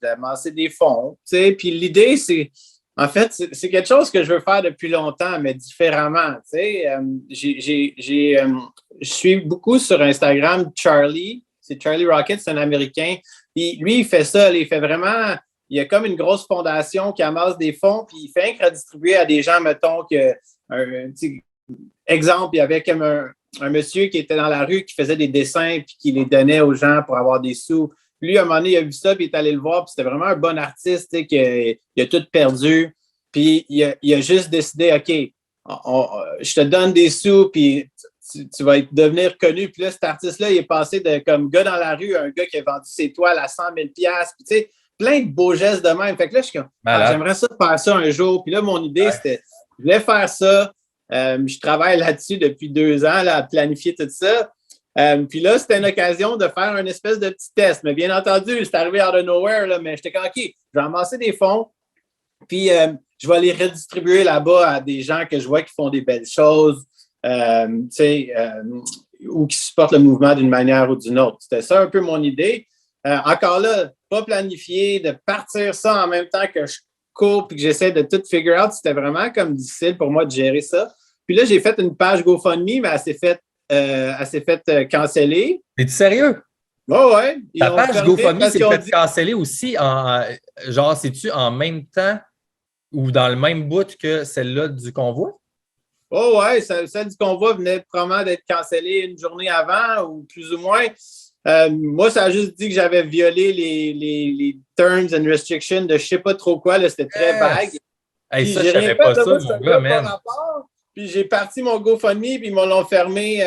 d'amasser des fonds, tu sais, puis l'idée, c'est, en fait, c'est quelque chose que je veux faire depuis longtemps, mais différemment, tu sais, je suis beaucoup sur Instagram Charlie, c'est Charlie Rocket, c'est un Américain, puis lui, il fait ça, il fait vraiment, il y a comme une grosse fondation qui amasse des fonds, puis il fait que redistribuer à des gens, mettons, exemple, il y avait comme un monsieur qui était dans la rue, qui faisait des dessins puis qui les donnait aux gens pour avoir des sous. Puis lui, à un moment donné, il a vu ça puis il est allé le voir. Puis c'était vraiment un bon artiste qui a tout perdu. Puis il a juste décidé, OK, je te donne des sous, puis tu vas devenir connu. Puis là, cet artiste-là, il est passé de comme gars dans la rue à un gars qui a vendu ses toiles à 100 000 Puis tu sais, plein de beaux gestes de même. Fait que là, je suis comme, j'aimerais ça faire ça un jour. Puis là, mon idée, c'était, je voulais faire ça. Je travaille là-dessus depuis 2 ans, là, à planifier tout ça. Puis là, c'était une occasion de faire une espèce de petit test. Mais bien entendu, c'est arrivé out of nowhere, là, mais j'étais comme, OK, je vais amasser des fonds. Puis, je vais les redistribuer là-bas à des gens que je vois qui font des belles choses, ou qui supportent le mouvement d'une manière ou d'une autre. C'était ça un peu mon idée. Encore là, pas planifié, de partir ça en même temps que je cours et que j'essaie de tout figure out. C'était vraiment comme difficile pour moi de gérer ça. Puis là, j'ai fait une page GoFundMe, mais elle s'est faite canceller. Es-tu sérieux? Ouais. Ta page GoFundMe s'est faite canceller aussi genre, c'est-tu en même temps ou dans le même bout que celle-là du convoi? Oh ouais, celle du convoi venait probablement d'être cancellée une journée avant ou plus ou moins. Moi, ça a juste dit que j'avais violé les terms and restrictions de je ne sais pas trop quoi. C'était très vague. Hey, ça, je ne savais pas ça, mon gars, man. Puis j'ai parti mon GoFundMe, puis ils m'ont fermé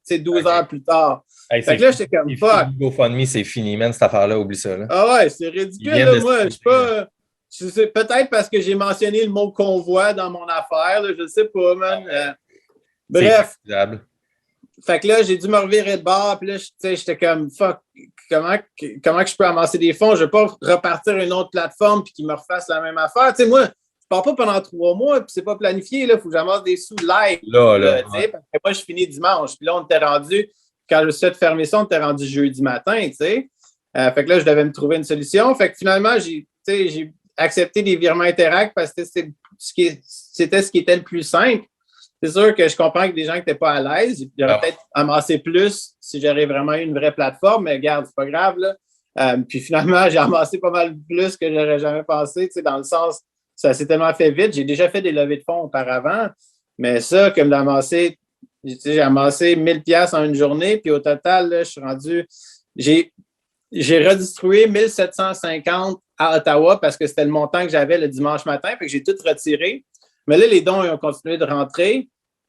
12 heures plus tard. Hey, fait que là, j'étais comme fuck. GoFundMe, c'est fini, man, cette affaire-là, oublie ça. Là. Ah ouais, c'est ridicule. Là, moi, je sais pas. Peut-être parce que j'ai mentionné le mot convoi dans mon affaire, là, je ne sais pas, man. Bref. Fait que là, j'ai dû me revirer de bord, puis là, j'étais comme fuck, comment que je peux amasser des fonds? Je ne veux pas repartir une autre plateforme puis qu'ils me refassent la même affaire. Tu sais, moi, je ne pars pas pendant 3 mois, puis c'est pas planifié, il faut que j'amasse des sous live. Parce que moi, je finis dimanche. Puis là, on était rendu, quand je suis fait fermer ça, on était rendu jeudi matin, tu sais. Fait que là, je devais me trouver une solution. Fait que finalement, j'ai accepté des virements Interact parce que c'était ce qui était le plus simple. C'est sûr que je comprends que des gens qui n'étaient pas à l'aise, j'aurais peut-être amassé plus si j'aurais vraiment eu une vraie plateforme, mais regarde, c'est pas grave, là. Puis finalement, j'ai amassé pas mal plus que j'aurais jamais pensé, dans le sens, ça s'est tellement fait vite. J'ai déjà fait des levées de fonds auparavant, mais ça, comme d'amasser, j'ai amassé 1000 pièces en une journée, puis au total, là, je suis rendu, j'ai redistribué 1750 à Ottawa parce que c'était le montant que j'avais le dimanche matin, puis que j'ai tout retiré. Mais là, les dons ils ont continué de rentrer.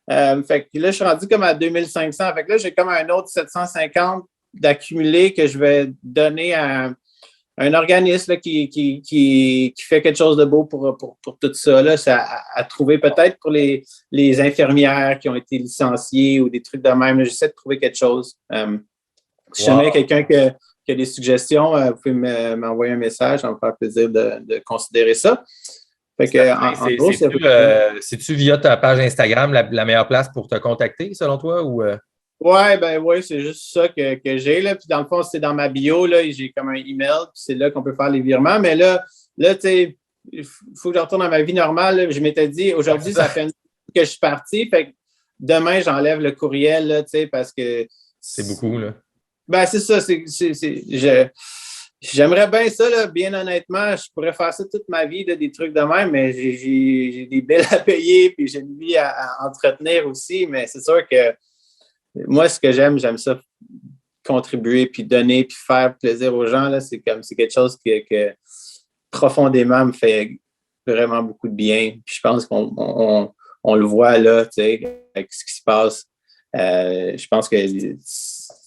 Fait que là, je suis rendu comme à 2500. Fait que là, j'ai comme un autre 750 d'accumulé que je vais donner à un organisme là, qui fait quelque chose de beau pour tout ça. Là. C'est à trouver peut-être pour les infirmières qui ont été licenciées ou des trucs de même. J'essaie de trouver quelque chose. Si jamais il y a quelqu'un qui a des suggestions, vous pouvez m'envoyer un message. Ça va me faire plaisir de considérer ça. C'est-tu via ta page Instagram la meilleure place pour te contacter, selon toi? Ou Oui, c'est juste ça que j'ai. Là. Puis dans le fond, c'est dans ma bio. Là, j'ai comme un email, puis c'est là qu'on peut faire les virements. Mais là tu sais, il faut que je retourne à ma vie normale. Là. Je m'étais dit, aujourd'hui, ça fait une semaine que je suis parti. Fait que demain, j'enlève le courriel, là, parce que. C'est beaucoup, là. Ben, c'est ça. J'aimerais bien ça, là, bien honnêtement. Je pourrais faire ça toute ma vie, là, des trucs de même, mais j'ai des billes à payer puis j'ai une vie à entretenir aussi. Mais c'est sûr que moi, ce que j'aime ça contribuer puis donner puis faire plaisir aux gens. Là, c'est quelque chose que profondément me fait vraiment beaucoup de bien. Puis je pense qu'on le voit là, tu sais, avec ce qui se passe. Je pense que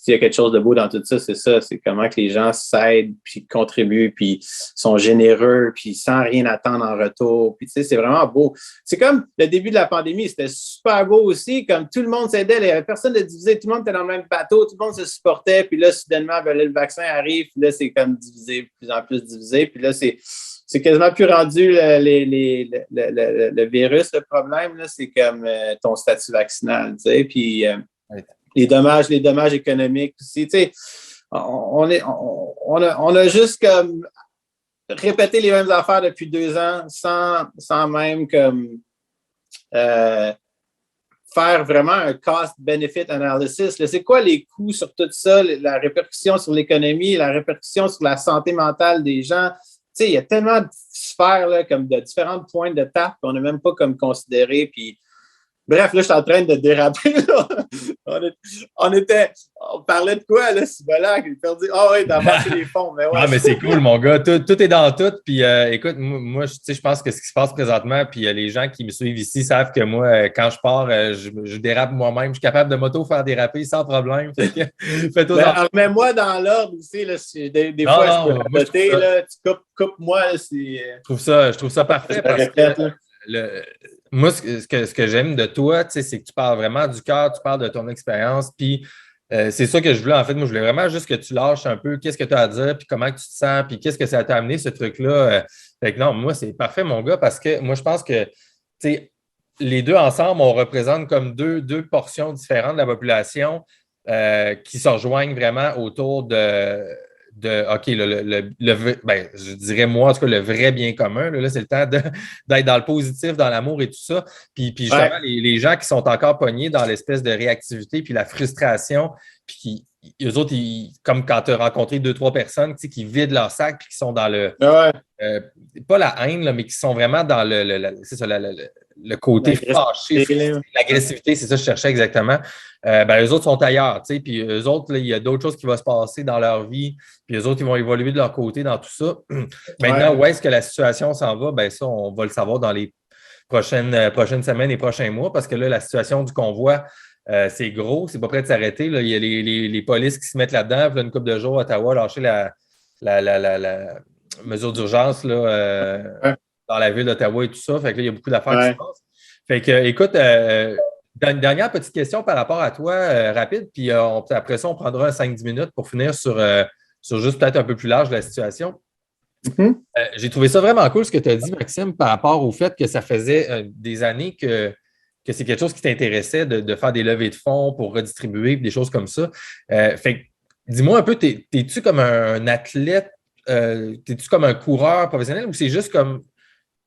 s'il y a quelque chose de beau dans tout ça, c'est ça. C'est comment que les gens s'aident, puis contribuent, puis sont généreux, puis sans rien attendre en retour. Puis tu sais, c'est vraiment beau. C'est comme le début de la pandémie, c'était super beau aussi. Comme tout le monde s'aidait, il n'y avait personne de divisé. Tout le monde était dans le même bateau, tout le monde se supportait. Puis là, soudainement, le vaccin arrive, puis là, c'est comme divisé, de plus en plus divisé. Puis là, c'est quasiment plus rendu le virus, le problème, là, c'est comme ton statut vaccinal, tu sais, puis les dommages économiques aussi, tu sais, on a juste comme répété les mêmes affaires depuis 2 ans sans même comme faire vraiment un cost-benefit analysis. Là, c'est quoi les coûts sur tout ça, la répercussion sur l'économie, la répercussion sur la santé mentale des gens? Tu sais, il y a tellement de sphères, là, comme de différentes points de tape qu'on n'a même pas comme considéré. Puis Bref, là, je suis en train de déraper. Là. On parlait de quoi, là, ce là qui perdu. Ah oui, d'amasser les fonds. Mais ouais. Ah, mais c'est cool, mon gars. Tout est dans tout. Puis écoute, moi, je pense que ce qui se passe présentement, puis les gens qui me suivent ici savent que moi, quand je pars, je dérape moi-même. Je suis capable de m'auto-faire déraper sans problème. Ben, remets-moi dans l'ordre aussi. Là, des fois, je peux raboter. Tu coupe-moi. Je trouve ça parfait parce que moi, ce que j'aime de toi, c'est que tu parles vraiment du cœur, tu parles de ton expérience, puis c'est ça que je voulais. En fait, moi, je voulais vraiment juste que tu lâches un peu qu'est-ce que tu as à dire, puis comment tu te sens, puis qu'est-ce que ça t'a amené, ce truc-là. Fait que non, moi, c'est parfait, mon gars, parce que moi, je pense que, les deux ensemble, on représente comme deux portions différentes de la population qui se rejoignent vraiment autour OK, je dirais moi, en tout cas, le vrai bien commun. Là, c'est le temps d'être dans le positif, dans l'amour et tout ça. Puis justement, les gens qui sont encore pognés dans l'espèce de réactivité puis la frustration, puis eux autres, comme quand tu as rencontré 2-3 personnes qui vident leur sac puis qui sont dans le. Pas la haine, là, mais qui sont vraiment dans le côté fâché, l'agressivité, c'est ça que je cherchais exactement. Eux autres sont ailleurs, puis eux autres, là, il y a d'autres choses qui vont se passer dans leur vie, puis eux autres, ils vont évoluer de leur côté dans tout ça. Maintenant, où est-ce que la situation s'en va? Ça, on va le savoir dans les prochaines semaines et prochains mois, parce que là, la situation du convoi, c'est gros, c'est pas prêt de s'arrêter. Là. Il y a les polices qui se mettent là-dedans, puis là, une couple de jours, Ottawa a lâché la mesure d'urgence là, dans la ville d'Ottawa et tout ça. Fait que là, il y a beaucoup d'affaires qui se passent. Fait que, écoute, une dernière petite question par rapport à toi, rapide, puis après ça, on prendra 5-10 minutes pour finir sur juste peut-être un peu plus large la situation. Mm-hmm. J'ai trouvé ça vraiment cool ce que tu as dit, Maxime, par rapport au fait que ça faisait des années que c'est quelque chose qui t'intéressait de faire des levées de fonds pour redistribuer, des choses comme ça. Fait que, dis-moi un peu, t'es-tu comme un athlète, t'es-tu comme un coureur professionnel ou c'est juste comme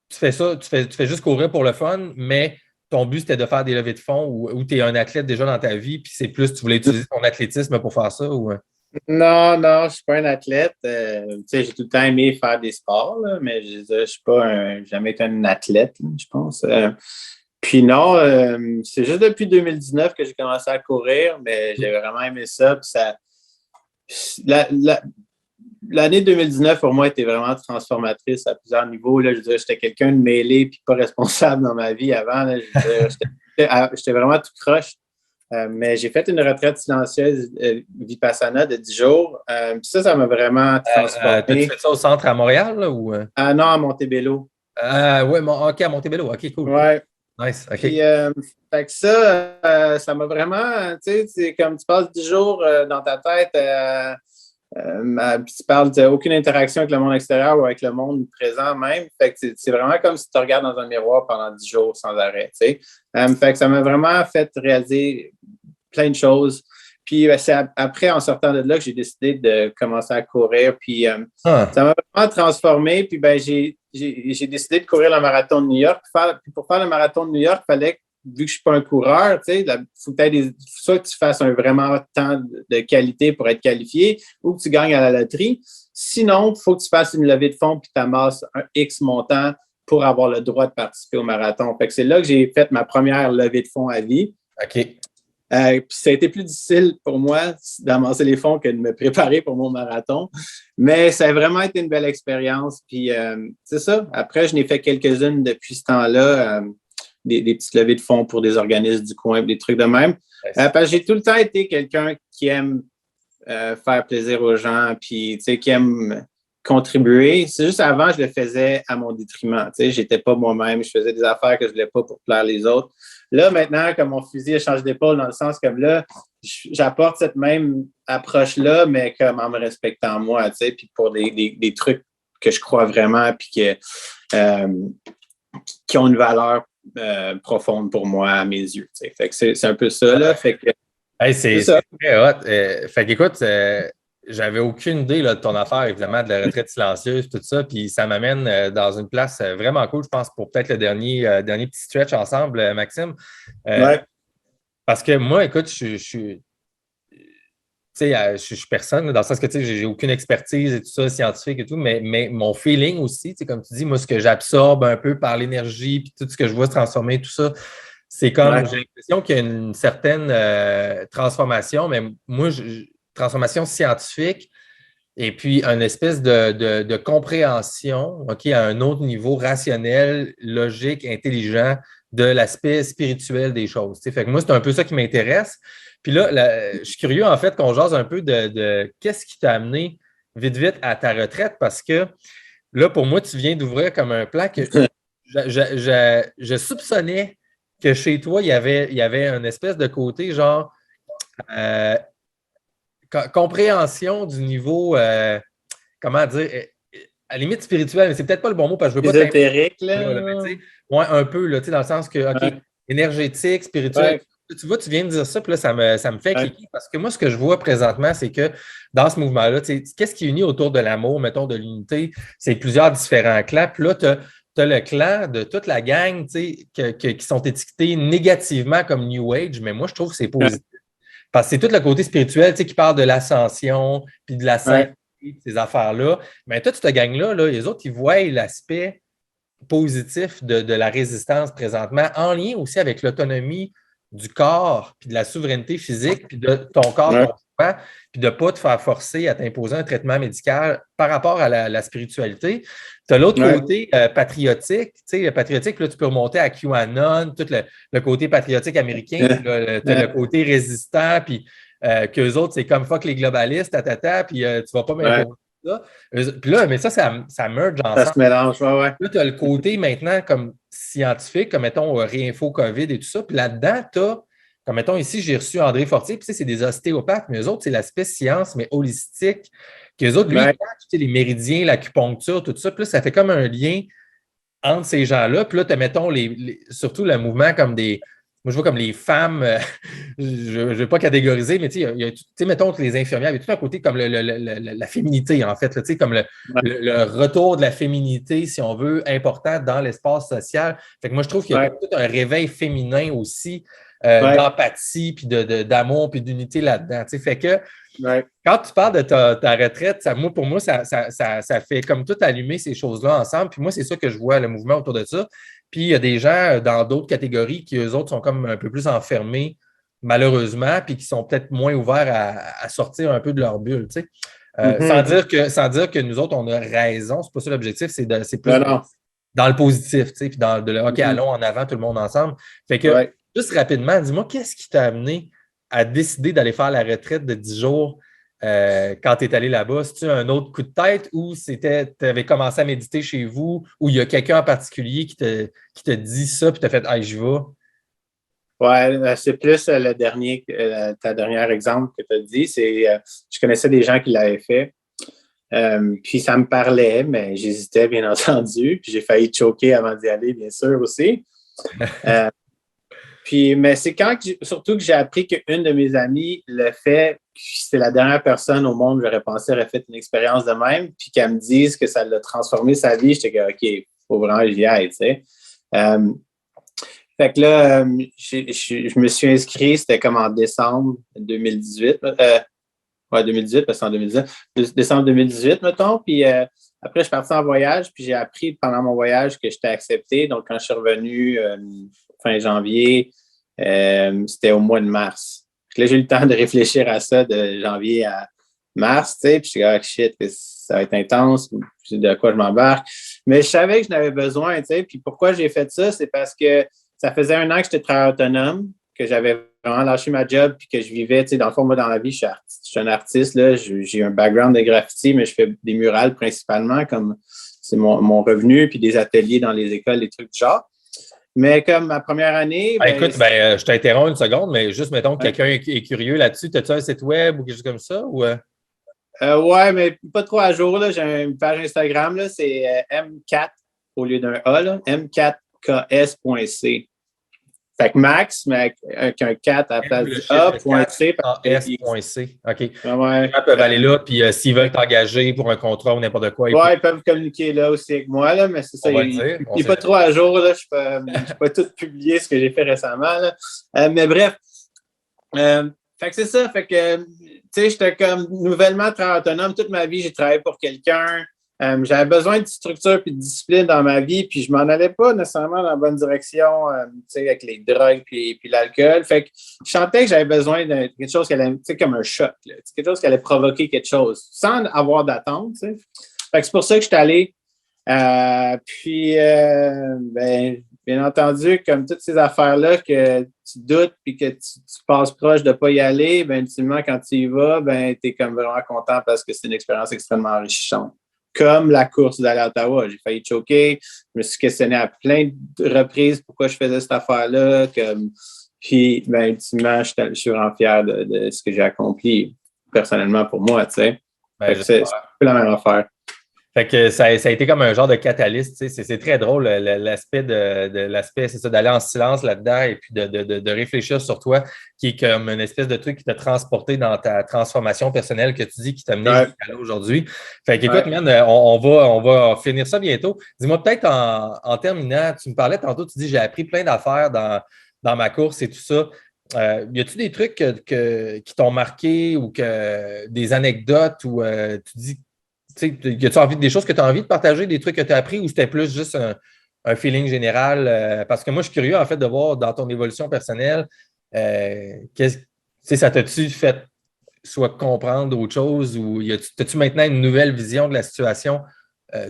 tu fais ça, tu fais juste courir pour le fun, mais ton but c'était de faire des levées de fonds ou tu es un athlète déjà dans ta vie, puis c'est plus tu voulais utiliser ton athlétisme pour faire ça ou. Non, je ne suis pas un athlète. J'ai tout le temps aimé faire des sports, là, mais je ne suis pas jamais été un athlète, là, je pense. Puis non, c'est juste depuis 2019 que j'ai commencé à courir, mais j'ai vraiment aimé ça. L'année 2019, pour moi, était vraiment transformatrice à plusieurs niveaux. Là, je dirais, j'étais quelqu'un de mêlé et pas responsable dans ma vie avant. Là, j'étais vraiment tout croche. Mais j'ai fait une retraite silencieuse Vipassana de 10 jours. Ça m'a vraiment transformé. Tu fais ça au centre à Montréal là, ou? Non, à Montebello. Oui, OK, à Montebello. OK, cool. Ouais. Nice. OK. Puis, fait que ça m'a vraiment, c'est comme tu passes 10 jours dans ta tête, puis tu parles d'aucune interaction avec le monde extérieur ou avec le monde présent même. Fait que c'est vraiment comme si tu te regardes dans un miroir pendant 10 jours sans arrêt. Fait que ça m'a vraiment fait réaliser plein de choses. Puis c'est après, en sortant de là, que j'ai décidé de commencer à courir. Puis ça m'a vraiment transformé. Puis j'ai décidé de courir le marathon de New York. Puis pour faire le marathon de New York, il fallait, vu que je ne suis pas un coureur, soit que tu fasses un vraiment temps de qualité pour être qualifié ou que tu gagnes à la loterie. Sinon, il faut que tu fasses une levée de fonds puis tu amasses un X montant pour avoir le droit de participer au marathon. Fait que c'est là que j'ai fait ma première levée de fonds à vie. OK. Puis ça a été plus difficile pour moi d'amasser les fonds que de me préparer pour mon marathon. Mais ça a vraiment été une belle expérience. Puis c'est ça. Après, je n'ai fait quelques-unes depuis ce temps-là, des petites levées de fonds pour des organismes du coin, des trucs de même. Parce que j'ai tout le temps été quelqu'un qui aime faire plaisir aux gens, puis qui aime contribuer. C'est juste avant, je le faisais à mon détriment. Je n'étais pas moi-même. Je faisais des affaires que je ne voulais pas pour plaire les autres. Là, maintenant, comme mon fusil a changé d'épaule dans le sens comme là, j'apporte cette même approche-là, mais comme en me respectant moi, puis pour des trucs que je crois vraiment, puis qui ont une valeur profonde pour moi à mes yeux. Fait que c'est un peu ça, là. Fait que, c'est très hot. Fait qu'écoute, j'avais aucune idée là, de ton affaire, évidemment, de la retraite silencieuse, tout ça. Puis ça m'amène dans une place vraiment cool, je pense, pour peut-être le dernier petit stretch ensemble, Maxime. Ouais. Parce que moi, écoute, je suis personne, dans le sens que j'ai aucune expertise et tout ça, scientifique et tout, mais mon feeling aussi, comme tu dis, moi, ce que j'absorbe un peu par l'énergie, puis tout ce que je vois se transformer, tout ça, c'est comme, j'ai l'impression qu'il y a une certaine transformation, mais moi, transformation scientifique, et puis une espèce de compréhension, OK, à un autre niveau rationnel, logique, intelligent de l'aspect spirituel des choses. Fait que moi, c'est un peu ça qui m'intéresse. Puis là, je suis curieux, en fait, qu'on jase un peu de qu'est-ce qui t'a amené vite, vite à ta retraite, parce que là, pour moi, tu viens d'ouvrir comme un plan que je soupçonnais que chez toi, il y avait une espèce de côté genre euh, compréhension du niveau, comment dire, à la limite spirituel, mais c'est peut-être pas le bon mot parce que je veux pas ésotérique, là, mais tu sais, ouais, un peu, là, tu sais, dans le sens que, OK, énergétique, spirituel, tu vois, tu viens de dire ça, puis là, ça me fait cliquer parce que moi, ce que je vois présentement, c'est que dans ce mouvement-là, tu sais, qu'est-ce qui unit autour de l'amour, mettons, de l'unité, c'est plusieurs différents clans. Puis là, tu as le clan de toute la gang, tu sais, qui sont étiquetés négativement comme New Age, mais moi, je trouve que c'est positif. Parce que c'est tout le côté spirituel, tu sais, qui parle de l'ascension, puis de la sainteté, ces affaires-là. Mais toi, cette gang-là, là, les autres, ils voient l'aspect positif de la résistance présentement, en lien aussi avec l'autonomie du corps, puis de la souveraineté physique, puis de ton corps, ton choix, puis de ne pas te faire forcer à t'imposer un traitement médical par rapport à la spiritualité. Tu as l'autre côté patriotique, tu sais, patriotique, puis là, tu peux remonter à QAnon, tout le côté patriotique américain, puis là, tu as le côté résistant, puis qu'eux autres, c'est comme fuck les globalistes, puis tu ne vas pas m'imposer ça. Puis là, mais ça merge ensemble. Ça se mélange, ouais. Là, tu as le côté maintenant comme scientifique, comme mettons Réinfo COVID et tout ça. Puis là-dedans, tu as, comme mettons ici, j'ai reçu André Fortier, puis c'est des ostéopathes, mais eux autres, c'est l'aspect science, mais holistique. Qu'eux autres, lui, ils cachent les méridiens, l'acupuncture, tout ça. Puis là, ça fait comme un lien entre ces gens-là. Puis là, tu as, mettons, surtout le mouvement comme des. Moi, je vois comme les femmes, je ne vais pas catégoriser, mais tu sais, mettons que les infirmières, il y a tout un côté comme la féminité, en fait, là, comme le retour de la féminité, si on veut, important dans l'espace social. Fait que moi, je trouve qu'il y a tout un réveil féminin aussi, d'empathie, puis d'amour, puis d'unité là-dedans. Fait que quand tu parles de ta retraite, pour moi, ça fait comme tout allumer ces choses-là ensemble. Puis moi, c'est ça que je vois, le mouvement autour de ça. Puis il y a des gens dans d'autres catégories qui, eux autres, sont comme un peu plus enfermés, malheureusement, puis qui sont peut-être moins ouverts à sortir un peu de leur bulle. Sans dire que nous autres, on a raison, c'est pas ça l'objectif, c'est plus dans le positif, puis dans OK, allons en avant, tout le monde ensemble. Fait que, juste rapidement, dis-moi, qu'est-ce qui t'a amené à décider d'aller faire la retraite de 10 jours quand tu es allé là-bas? C'est-tu un autre coup de tête ou tu avais commencé à méditer chez vous ou il y a quelqu'un en particulier qui te dit ça puis tu as fait « Ah, j'y vais ». Ouais, c'est plus le dernier, ta dernière exemple que tu as dit. Je connaissais des gens qui l'avaient fait. Puis ça me parlait, mais j'hésitais, bien entendu. Puis j'ai failli choquer avant d'y aller, bien sûr, aussi. Mais c'est surtout que j'ai appris qu'une de mes amies le fait, c'est la dernière personne au monde, j'aurais pensé, aurait fait une expérience de même, puis qu'elle me dise que ça l'a transformé sa vie. J'étais comme, OK, il faut vraiment que j'y aille, tu sais. Fait que là, je me suis inscrit, c'était comme en décembre 2018. 2018, parce que c'est en 2019. Décembre 2018, mettons. Puis après, je suis parti en voyage, puis j'ai appris pendant mon voyage que j'étais accepté. Donc, quand je suis revenu fin janvier, c'était au mois de mars. Puis là, j'ai eu le temps de réfléchir à ça de janvier à mars, tu sais. Puis je suis dit, ah, shit, ça va être intense, de quoi je m'embarque. Mais je savais que je n'avais besoin, tu sais. Puis pourquoi j'ai fait ça? C'est parce que ça faisait 1 an que j'étais travailleur autonome, que j'avais vraiment lâché ma job, puis que je vivais, tu sais, dans le fond, moi, dans la vie, je suis un artiste, là, j'ai un background de graffiti, mais je fais des murales principalement, comme c'est mon revenu, puis des ateliers dans les écoles, des trucs du genre. Mais comme ma première année... écoute, je t'interromps une seconde, mais juste, mettons, que quelqu'un est curieux là-dessus. As-tu un site web ou quelque chose comme ça? Ou... ouais, mais pas trop à jour, là. J'ai une page Instagram, là, c'est M4 au lieu d'un A, là, M4KS.c. Fait que Max, mais avec un 4 à la place du A.C. A.S.C. OK. Ouais. Les gens peuvent aller là, puis s'ils veulent t'engager pour un contrat ou n'importe quoi. Ils peuvent communiquer là aussi avec moi, là, mais c'est ça. Il n'est pas trop à jour. Là, je ne peux pas tout publier ce que j'ai fait récemment. Là. Mais bref. Fait que c'est ça. Fait que, tu sais, j'étais comme nouvellement travailleur autonome. Toute ma vie, j'ai travaillé pour quelqu'un. J'avais besoin de structure et de discipline dans ma vie, puis je m'en allais pas nécessairement dans la bonne direction, avec les drogues puis l'alcool. Fait que je sentais que j'avais besoin de quelque chose qui allait, comme un choc, là, quelque chose qui allait provoquer quelque chose, sans avoir d'attente. Fait que c'est pour ça que je suis allé. Bien entendu, comme toutes ces affaires-là que tu doutes puis que tu passes proche de ne pas y aller, ben, ultimement, quand tu y vas, ben, tu es comme vraiment content parce que c'est une expérience extrêmement enrichissante. Comme la course d'aller à Ottawa. J'ai failli choquer. Je me suis questionné à plein de reprises pourquoi je faisais cette affaire-là. Puis, ben, ultimement, je suis vraiment fier de ce que j'ai accompli personnellement pour moi. C'est un peu la même affaire. Fait que ça a été comme un genre de catalyste. C'est très drôle, l'aspect l'aspect, c'est ça, d'aller en silence là-dedans et puis de réfléchir sur toi, qui est comme une espèce de truc qui t'a transporté dans ta transformation personnelle que tu dis qui t'a mené jusqu'à là aujourd'hui. Fait que, écoute, man, on va finir ça bientôt. Dis-moi peut-être en terminant, tu me parlais tantôt, tu dis j'ai appris plein d'affaires dans ma course et tout ça. Y a-tu des trucs qui t'ont marqué ou des anecdotes où tu dis as-tu envie des choses que tu as envie de partager, des trucs que tu as appris ou c'était plus juste un feeling général? Parce que moi, je suis curieux en fait de voir dans ton évolution personnelle, ça t'a-tu fait soit comprendre autre chose ou as-tu maintenant une nouvelle vision de la situation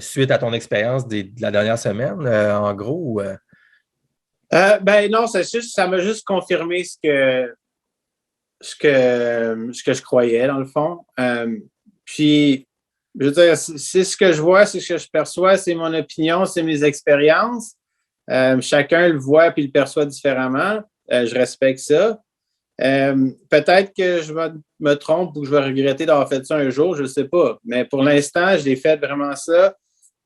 suite à ton expérience de la dernière semaine, en gros? Non, ça m'a juste confirmé ce que je croyais, dans le fond. Puis, je veux dire, c'est ce que je vois, c'est ce que je perçois, c'est mon opinion, c'est mes expériences. Chacun le voit et le perçoit différemment. Je respecte ça. Peut-être que je me trompe ou que je vais regretter d'avoir fait ça un jour, je ne sais pas. Mais pour l'instant, j'ai fait vraiment ça.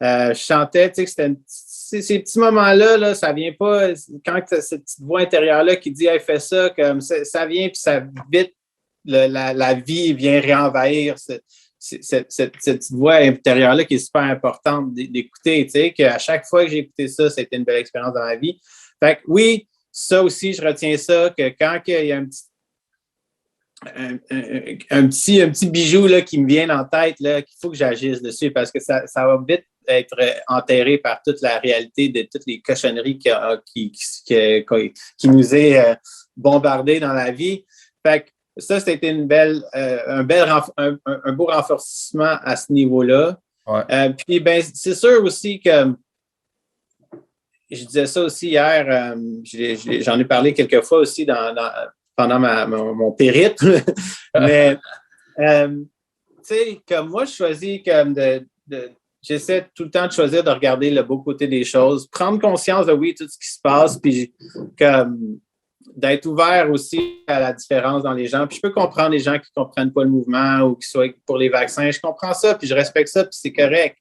Je chantais, tu sais, que ces petits moments-là, là, ça vient pas. Quand tu as cette petite voix intérieure-là qui dit hey, fais ça, comme ça vient, puis ça vite, la vie vient réenvahir cette petite voix intérieure-là qui est super importante d'écouter, tu sais, qu'à chaque fois que j'ai écouté ça, c'était une belle expérience dans ma vie. Fait que oui, ça aussi, je retiens ça, que quand il y a un petit bijou là, qui me vient en tête, là, qu'il faut que j'agisse dessus parce que ça va vite être enterré par toute la réalité de toutes les cochonneries qui nous est bombardé dans la vie. Fait que ça, c'était un beau renforcement à ce niveau-là. Ouais. Puis, ben, c'est sûr aussi que je disais ça aussi hier, j'en ai parlé quelques fois aussi pendant mon périple. Mais, tu sais, comme moi, je choisis comme j'essaie tout le temps de choisir de regarder le beau côté des choses, prendre conscience de, oui, tout ce qui se passe, puis comme d'être ouvert aussi à la différence dans les gens. Puis je peux comprendre les gens qui ne comprennent pas le mouvement ou qui soient pour les vaccins. Je comprends ça, puis je respecte ça, puis c'est correct.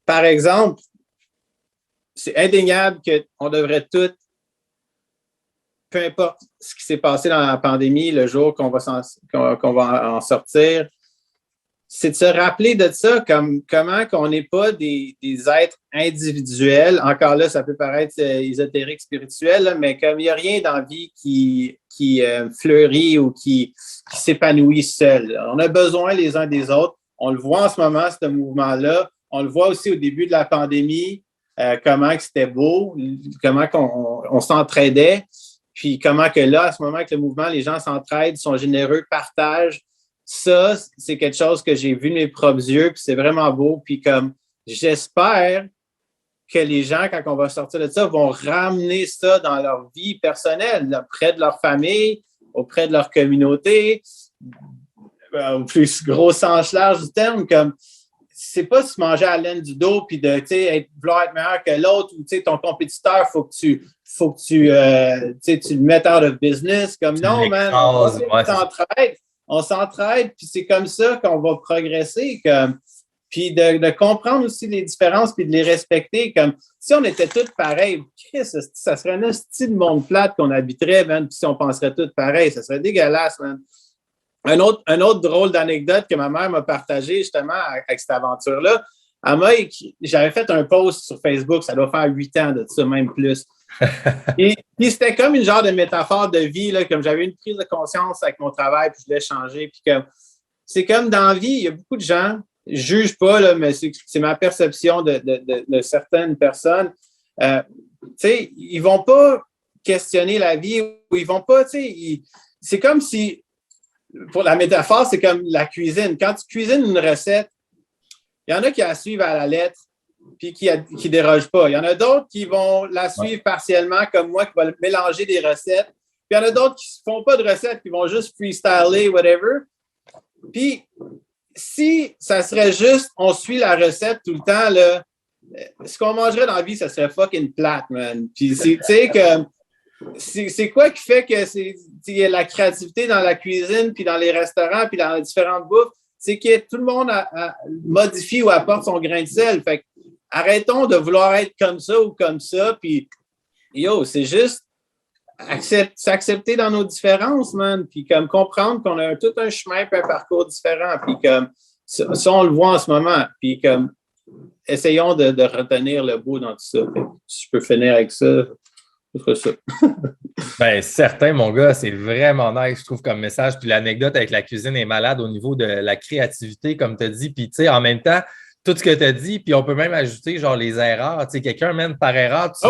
Par exemple, c'est indéniable qu'on devrait tous, peu importe ce qui s'est passé dans la pandémie, le jour qu'on va en sortir, c'est de se rappeler de ça, comment qu'on n'est pas des êtres individuels. Encore là, ça peut paraître ésotérique, spirituel, là, mais comme il n'y a rien dans la vie qui fleurit ou qui s'épanouit seul. On a besoin les uns des autres. On le voit en ce moment, ce mouvement-là. On le voit aussi au début de la pandémie, comment que c'était beau, comment on s'entraidait, puis comment que là, à ce moment, avec le mouvement, les gens s'entraident, sont généreux, partagent. Ça, c'est quelque chose que j'ai vu de mes propres yeux, puis c'est vraiment beau. Puis comme j'espère que les gens, quand on va sortir de ça, vont ramener ça dans leur vie personnelle, auprès de leur famille, auprès de leur communauté, au plus gros sens large du terme, comme c'est pas se manger à la laine du dos puis de vouloir être meilleur que l'autre ou ton compétiteur, faut que tu le mettes out of business. Comme non, man, on s'entraide, puis c'est comme ça qu'on va progresser. Puis de comprendre aussi les différences puis de les respecter. Comme si on était tous pareils, Chris, ça serait un style de monde plate qu'on habiterait, man, puis si on penserait tous pareil, ça serait dégueulasse, man. Un autre drôle d'anecdote que ma mère m'a partagé justement avec cette aventure-là, j'avais fait un post sur Facebook, ça doit faire 8 ans de ça, même plus. Et puis c'était comme une genre de métaphore de vie, là, comme j'avais une prise de conscience avec mon travail, puis je voulais changer. Puis c'est comme dans la vie, il y a beaucoup de gens je juge pas, là, mais c'est ma perception de certaines personnes. Ils vont pas questionner la vie ou ils vont pas, c'est comme si, pour la métaphore, c'est comme la cuisine. Quand tu cuisines une recette, il y en a qui la suivent à la lettre puis qui ne dérogent pas. Il y en a d'autres qui vont la suivre partiellement, comme moi, qui vont mélanger des recettes. Puis il y en a d'autres qui ne font pas de recettes, qui vont juste freestyler, whatever. Puis, si ça serait juste, on suit la recette tout le temps, là, ce qu'on mangerait dans la vie, ça serait fucking plate, man. Puis, tu sais, que c'est quoi qui fait que il y a la créativité dans la cuisine, puis dans les restaurants, puis dans les différentes bouffes? C'est que tout le monde modifie ou apporte son grain de sel. Fait que, arrêtons de vouloir être comme ça ou comme ça, puis c'est juste s'accepter dans nos différences, man, puis comme comprendre qu'on a tout un chemin et un parcours différent, puis comme ça, on le voit en ce moment, puis comme essayons de retenir le beau dans tout ça. Si je peux finir avec ça, je ferai ça. Bien, certain, mon gars, c'est vraiment nice, je trouve, comme message. Puis l'anecdote avec la cuisine est malade au niveau de la créativité, comme tu as dit. Puis, tu sais, en même temps, tout ce que tu as dit, puis on peut même ajouter, genre, les erreurs. Tu sais, quelqu'un, même par erreur, tu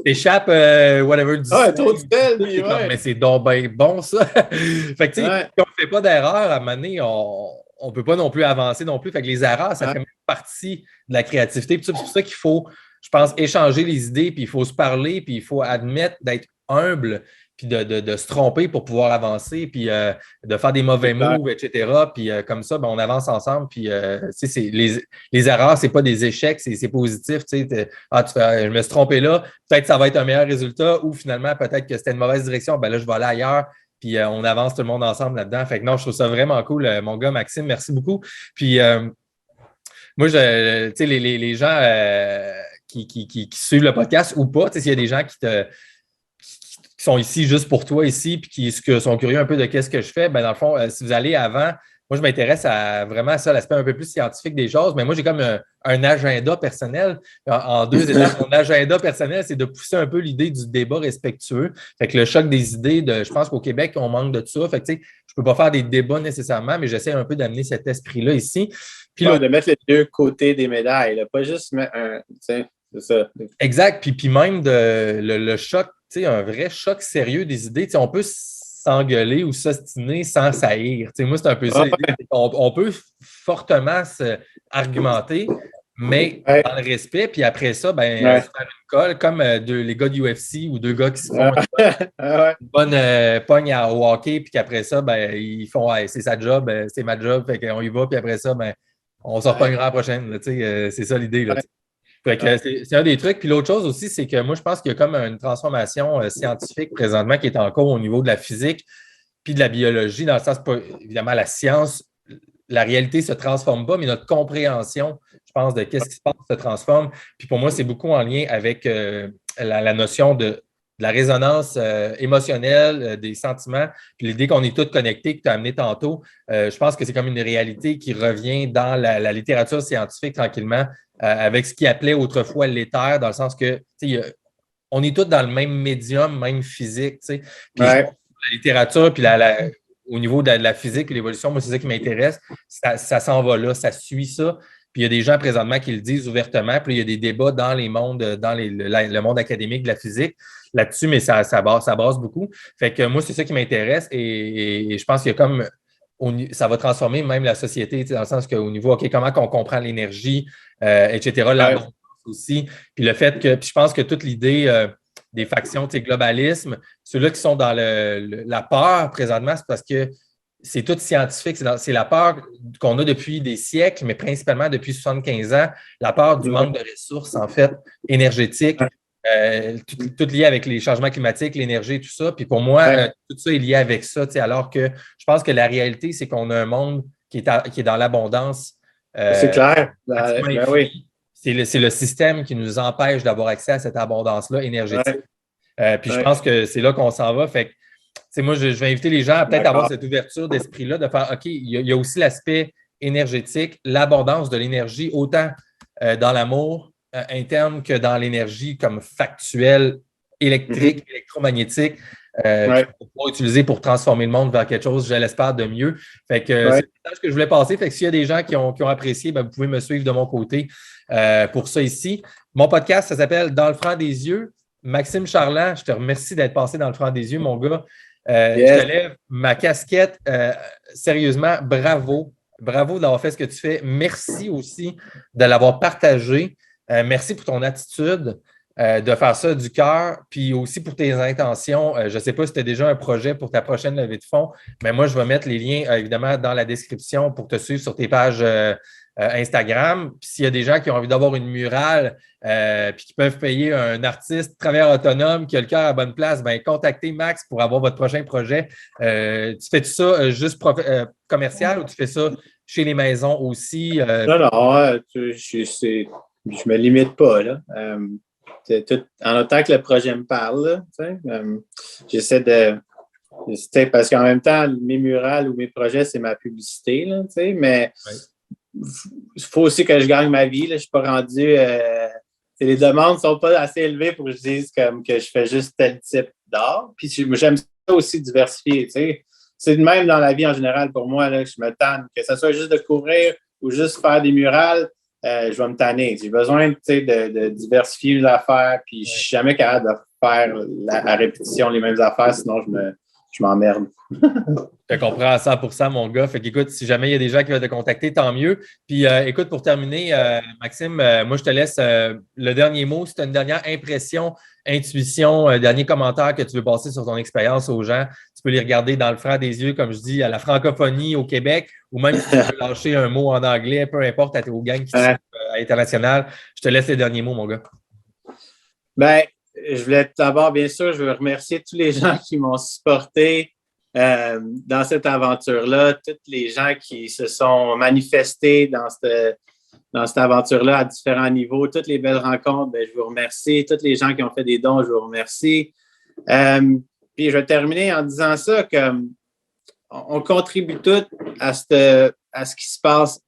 t'échappes, whatever, du trop de sel, oui, mais c'est donc bien bon, ça. Fait que, tu sais, si on ne fait pas d'erreur, à un moment donné, on ne peut pas non plus avancer non plus. Fait que les erreurs, ça fait même partie de la créativité. Puis c'est pour ça qu'il faut, je pense, échanger les idées, puis il faut se parler, puis il faut admettre d'être humble, puis de se tromper pour pouvoir avancer, puis de faire des mauvais moves, etc. Puis comme ça, ben, on avance ensemble. Puis les erreurs, ce n'est pas des échecs, c'est positif. Je me suis trompé là, peut-être que ça va être un meilleur résultat, ou finalement, peut-être que c'était une mauvaise direction, ben là, je vais aller ailleurs. Puis on avance tout le monde ensemble là-dedans. Fait que non, je trouve ça vraiment cool. Mon gars, Maxime, merci beaucoup. Puis moi, tu sais, les gens qui suivent le podcast ou pas, s'il y a des gens qui sont ici juste pour toi ici, puis qui sont curieux un peu de qu'est-ce que je fais, ben dans le fond, si vous allez avant, moi, je m'intéresse vraiment à ça, l'aspect un peu plus scientifique des choses, mais moi, j'ai comme un agenda personnel. En deux étapes, mon agenda personnel, c'est de pousser un peu l'idée du débat respectueux. Fait que le choc des idées, je pense qu'au Québec, on manque de ça. Fait que, tu sais, je ne peux pas faire des débats nécessairement, mais j'essaie un peu d'amener cet esprit-là ici. Puis de mettre les deux côtés des médailles, là, pas juste mettre un. C'est ça. Exact. Puis même le choc, tu sais, un vrai choc sérieux des idées. Tu sais, on peut s'engueuler ou s'ostiner sans saillir. Tu sais, moi, c'est un peu ça. On peut fortement argumenter, mais dans le respect. Puis après ça, ben, faire une colle, comme les gars de UFC ou deux gars qui se font une bonne pogne au hockey, puis qu'après ça, ben, ils font c'est sa job, c'est ma job, fait qu'on y va, puis après ça, ben, on se repognera la prochaine. Là, c'est ça l'idée. Là, fait que c'est un des trucs. Puis l'autre chose aussi, c'est que moi, je pense qu'il y a comme une transformation scientifique présentement qui est en cours au niveau de la physique puis de la biologie, dans le sens, pas, évidemment, la science, la réalité ne se transforme pas, mais notre compréhension, je pense, de qu'est-ce qui se passe se transforme. Puis pour moi, c'est beaucoup en lien avec la notion de la résonance émotionnelle, des sentiments, puis l'idée qu'on est tous connectés, que tu as amené tantôt. Je pense que c'est comme une réalité qui revient dans la littérature scientifique tranquillement, avec ce qui appelait autrefois l'éther, dans le sens que on est tous dans le même médium, même physique. Puis la littérature, puis au niveau de la physique et l'évolution, moi, c'est ça qui m'intéresse. Ça s'en va là, ça suit ça. Puis il y a des gens présentement qui le disent ouvertement, puis il y a des débats dans les mondes, le monde académique de la physique là-dessus, mais ça brasse beaucoup. Fait que moi, c'est ça qui m'intéresse et je pense qu'il y a comme ça va transformer même la société, dans le sens qu'au niveau, OK, comment on comprend l'énergie, etc., l'abondance aussi. Puis le fait que, puis je pense que toute l'idée des factions, globalisme, ceux-là qui sont dans la peur présentement, c'est parce que c'est tout scientifique. C'est la peur qu'on a depuis des siècles, mais principalement depuis 75 ans, la peur du manque de ressources, en fait, énergétiques, tout lié avec les changements climatiques, l'énergie, tout ça. Puis pour moi, tout ça est lié avec ça, alors que je pense que la réalité, c'est qu'on a un monde qui est dans l'abondance. C'est clair. Oui. C'est le système qui nous empêche d'avoir accès à cette abondance-là énergétique. Puis je pense que c'est là qu'on s'en va. Fait que, moi, je vais inviter les gens à peut-être avoir cette ouverture d'esprit-là, de faire OK, il y a aussi l'aspect énergétique, l'abondance de l'énergie, autant dans l'amour interne que dans l'énergie comme factuelle, électrique, électromagnétique. pour pouvoir utiliser pour transformer le monde vers quelque chose, je l'espère, de mieux. Fait que c'est le message que je voulais passer. Fait que s'il y a des gens qui ont apprécié, ben, vous pouvez me suivre de mon côté pour ça ici. Mon podcast, ça s'appelle Dans le franc des yeux. Maxime Charland, je te remercie d'être passé dans le franc des yeux, mon gars. Je te lève ma casquette. Sérieusement, bravo. Bravo d'avoir fait ce que tu fais. Merci aussi de l'avoir partagé. Merci pour ton attitude de faire ça du cœur, puis aussi pour tes intentions. Je ne sais pas si tu as déjà un projet pour ta prochaine levée de fonds, mais moi, je vais mettre les liens, évidemment, dans la description pour te suivre sur tes pages Instagram. Puis s'il y a des gens qui ont envie d'avoir une murale, puis qui peuvent payer un artiste travailleur autonome qui a le cœur à la bonne place, bien, contactez Max pour avoir votre prochain projet. Tu fais ça juste commercial ou tu fais ça chez les maisons aussi? Non, je me limite pas, là. Tout, en autant que le projet me parle, là, j'essaie de... Parce qu'en même temps, mes murales ou mes projets, c'est ma publicité, là, mais il faut aussi que je gagne ma vie. Là, je ne suis pas rendu... les demandes ne sont pas assez élevées pour que je dise comme que je fais juste tel type d'art. Puis j'aime ça aussi diversifier. C'est de même dans la vie en général pour moi. Là, je me tanne. Que ce soit juste de courir ou juste faire des murales, je vais me tanner. J'ai besoin de diversifier les affaires. Puis je ne suis jamais capable de faire à répétition les mêmes affaires, sinon je m'emmerde. Je te comprends à 100%, mon gars. Fait qu'écoute, si jamais il y a des gens qui veulent te contacter, tant mieux. Puis écoute, pour terminer, Maxime, moi, je te laisse le dernier mot. Si tu as une dernière impression, intuition, dernier commentaire que tu veux passer sur ton expérience aux gens, tu peux les regarder dans le franc des yeux, comme je dis, à la francophonie au Québec, ou même si tu veux lâcher un mot en anglais, peu importe, à tes gangs qui sont à l'international. Je te laisse les derniers mots, mon gars. Bien, je voulais d'abord, bien sûr, je veux remercier tous les gens qui m'ont supporté dans cette aventure-là, tous les gens qui se sont manifestés dans cette aventure-là à différents niveaux, toutes les belles rencontres, bien, je vous remercie. Tous les gens qui ont fait des dons, je vous remercie. Puis je vais terminer en disant ça, qu'on contribue tous à ce qui se passe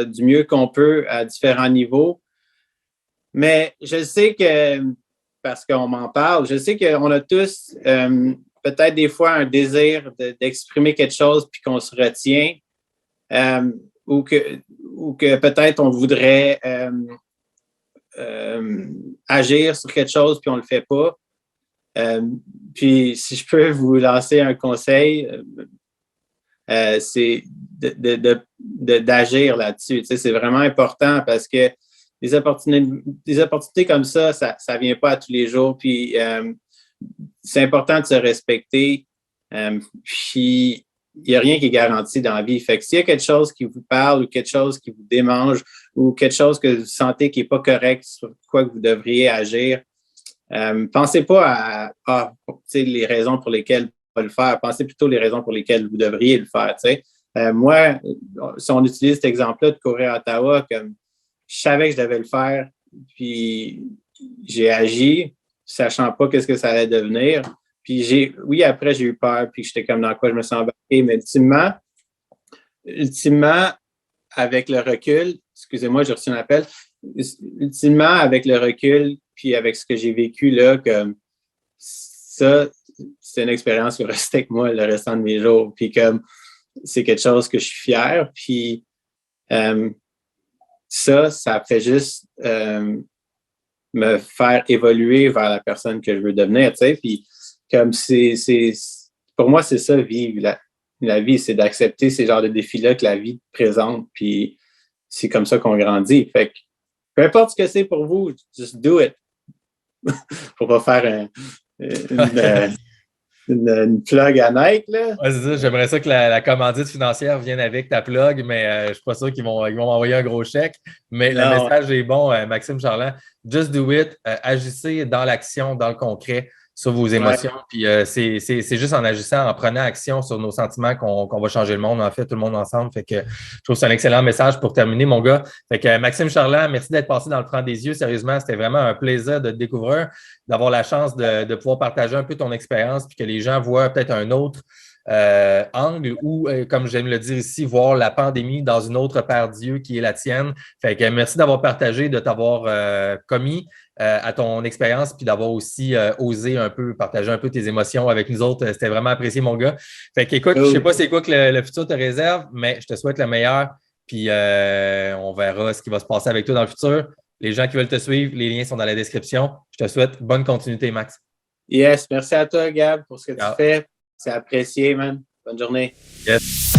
du mieux qu'on peut à différents niveaux. Mais je sais que, parce qu'on m'en parle, je sais qu'on a tous peut-être des fois un désir d'exprimer quelque chose puis qu'on se retient ou que peut-être on voudrait agir sur quelque chose puis on ne le fait pas. Puis si je peux vous lancer un conseil, c'est d'agir là-dessus. Tu sais, c'est vraiment important parce que des opportunités comme ça ne vient pas à tous les jours. Puis c'est important de se respecter. Puis il n'y a rien qui est garanti dans la vie. Fait que s'il y a quelque chose qui vous parle ou quelque chose qui vous démange ou quelque chose que vous sentez qui n'est pas correct, sur quoi que vous devriez agir, pensez pas à les raisons pour lesquelles pas le faire. Pensez plutôt les raisons pour lesquelles vous devriez le faire. Moi, si on utilise cet exemple-là de courir à Ottawa, comme je savais que je devais le faire, puis j'ai agi, sachant pas qu'est-ce que ça allait devenir. Puis après, j'ai eu peur, puis j'étais comme dans quoi je me sens embarqué, mais ultimement, avec le recul, excusez-moi, j'ai reçu un appel, ultimement, avec le recul, puis avec ce que j'ai vécu là, comme ça, c'est une expérience qui va rester avec moi le restant de mes jours, puis comme c'est quelque chose que je suis fier, puis ça fait juste me faire évoluer vers la personne que je veux devenir, tu sais, puis comme pour moi, c'est ça, vivre la vie, c'est d'accepter ces genres de défis-là que la vie te présente, puis c'est comme ça qu'on grandit. Fait que, peu importe ce que c'est pour vous, just do it. Pour pas faire une plug à Nike, là. Ouais, c'est ça. J'aimerais ça que la commandite financière vienne avec ta plug, mais je ne suis pas sûr qu'ils vont m'envoyer un gros chèque. Mais le message est bon, Maxime Charland. Just do it. Agissez dans l'action, dans le concret, sur vos émotions. Puis c'est juste en agissant, en prenant action sur nos sentiments qu'on va changer le monde, en fait, tout le monde ensemble. Fait que je trouve que c'est un excellent message pour terminer, mon gars. Fait que Maxime Charland, merci d'être passé dans le franc des yeux. Sérieusement, c'était vraiment un plaisir de te découvrir, d'avoir la chance de pouvoir partager un peu ton expérience, puis que les gens voient peut-être un autre angle ou, comme j'aime le dire ici, voir la pandémie dans une autre paire d'yeux qui est la tienne. Fait que merci d'avoir partagé, de t'avoir commis à ton expérience, puis d'avoir aussi osé un peu partager un peu tes émotions avec nous autres. C'était vraiment apprécié, mon gars. Fait qu'écoute, je ne sais pas c'est quoi que le futur te réserve, mais je te souhaite le meilleur, puis on verra ce qui va se passer avec toi dans le futur. Les gens qui veulent te suivre, les liens sont dans la description. Je te souhaite bonne continuité, Max. Yes, merci à toi, Gab, pour ce que tu fais. C'est apprécié, man. Bonne journée. Yes.